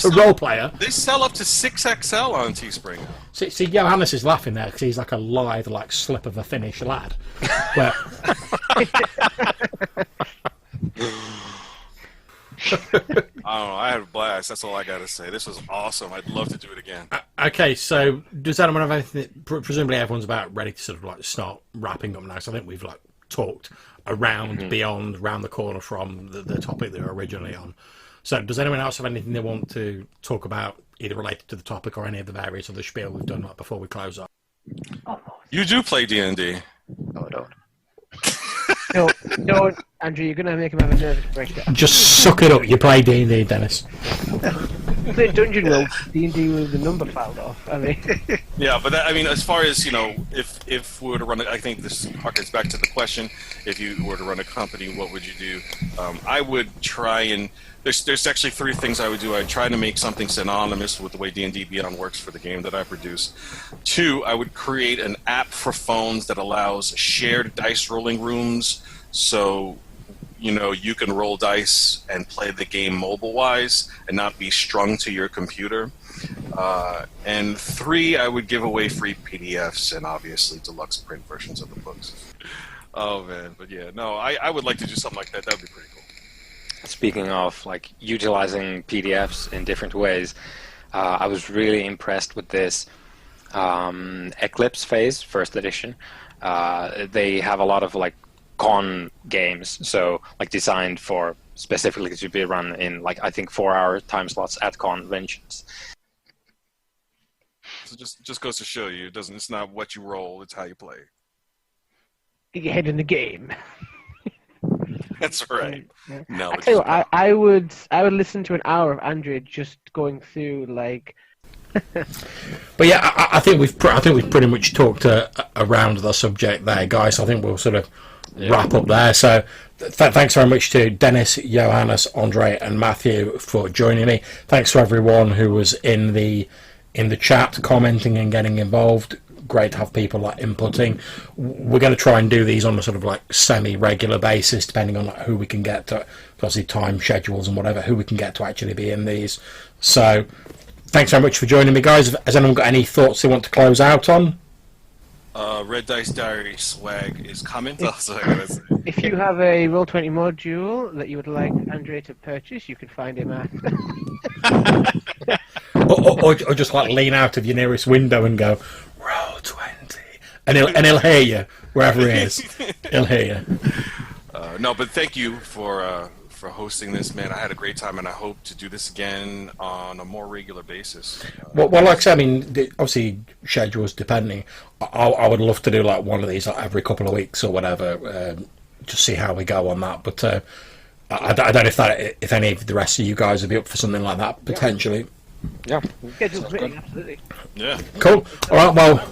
a role player?" They sell up to 6XL on Teespring. See, Johannes is laughing there because he's like a lithe, like slip of a Finnish lad. Where, I don't know. I had a blast. That's all I got to say. This was awesome. I'd love to do it again. okay, so does anyone have anything? Presumably, everyone's about ready to sort of like start wrapping up now. So I think we've like talked around, beyond, round the corner from the topic they were originally on. So does anyone else have anything they want to talk about, either related to the topic or any of the various other spiel we've done like before we close up? You do play D&D. No, don't. No, Andrew, you're gonna make him have a nervous breakdown. Just suck it up. You play D&D, Dennis. Play Dungeon World, D&D with the number filed off. I mean, Yeah, but that, I mean, as far as, you know, if we were to run, I think this harkens back to the question, if you were to run a company, what would you do? I would try and, there's actually three things I would do. I'd try to make something synonymous with the way D&D Beyond works for the game that I produce. Two, I would create an app for phones that allows shared dice rolling rooms, so you know, you can roll dice and play the game mobile-wise and not be strung to your computer. And three, I would give away free PDFs and obviously deluxe print versions of the books. Oh, man. But yeah, no, I would like to do something like that. That would be pretty cool. Speaking of like utilizing PDFs in different ways, I was really impressed with this Eclipse phase, first edition. They have a lot of like con games, so like designed for specifically to be run in like I think 4-hour time slots at conventions. So just goes to show you, it's not what you roll, it's how you play. get your head in the game. That's right. No, I tell you what, I would listen to an hour of Andrea just going through like. But yeah, I think we've pretty much talked around the subject there, guys. I think we'll sort of wrap up there. So thanks very much to Dennis, Johannes, Andre, and Matthew for joining me. Thanks to everyone who was in the chat, commenting and getting involved. Great to have people like inputting. We're going to try and do these on a sort of like semi-regular basis, depending on like who we can get to, obviously time schedules and whatever, who we can get to actually be in these. So thanks very much for joining me, guys. Has anyone got any thoughts they want to close out on? Red Dice Diary swag is coming. That's what I gotta say. If you have a Roll20 module that you would like Andre to purchase, you can find him at. or just like lean out of your nearest window and go, roll 20, and he'll hear you wherever he is. He'll hear you. No, but thank you for for hosting this, man. I had a great time, and I hope to do this again on a more regular basis. Well, like I said, I mean, obviously schedules depending. I would love to do like one of these like every couple of weeks or whatever, just see how we go on that. But I don't know if any of the rest of you guys would be up for something like that potentially. Yeah. Schedule's written, absolutely. Yeah. Cool. All right. Well,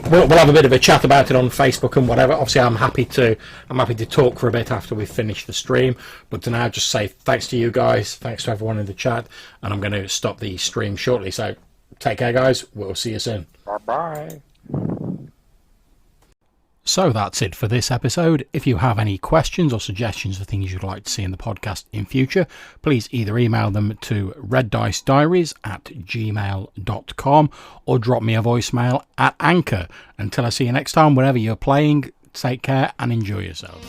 we'll have a bit of a chat about it on Facebook and whatever. Obviously, I'm happy to talk for a bit after we finish the stream. But to now, just say thanks to you guys, thanks to everyone in the chat, and I'm going to stop the stream shortly. So, take care, guys. We'll see you soon. Bye bye. So that's it for this episode. If you have any questions or suggestions for things you'd like to see in the podcast in future, please either email them to reddicediaries@gmail.com or drop me a voicemail at Anchor. Until I see you next time, wherever you're playing, take care and enjoy yourselves.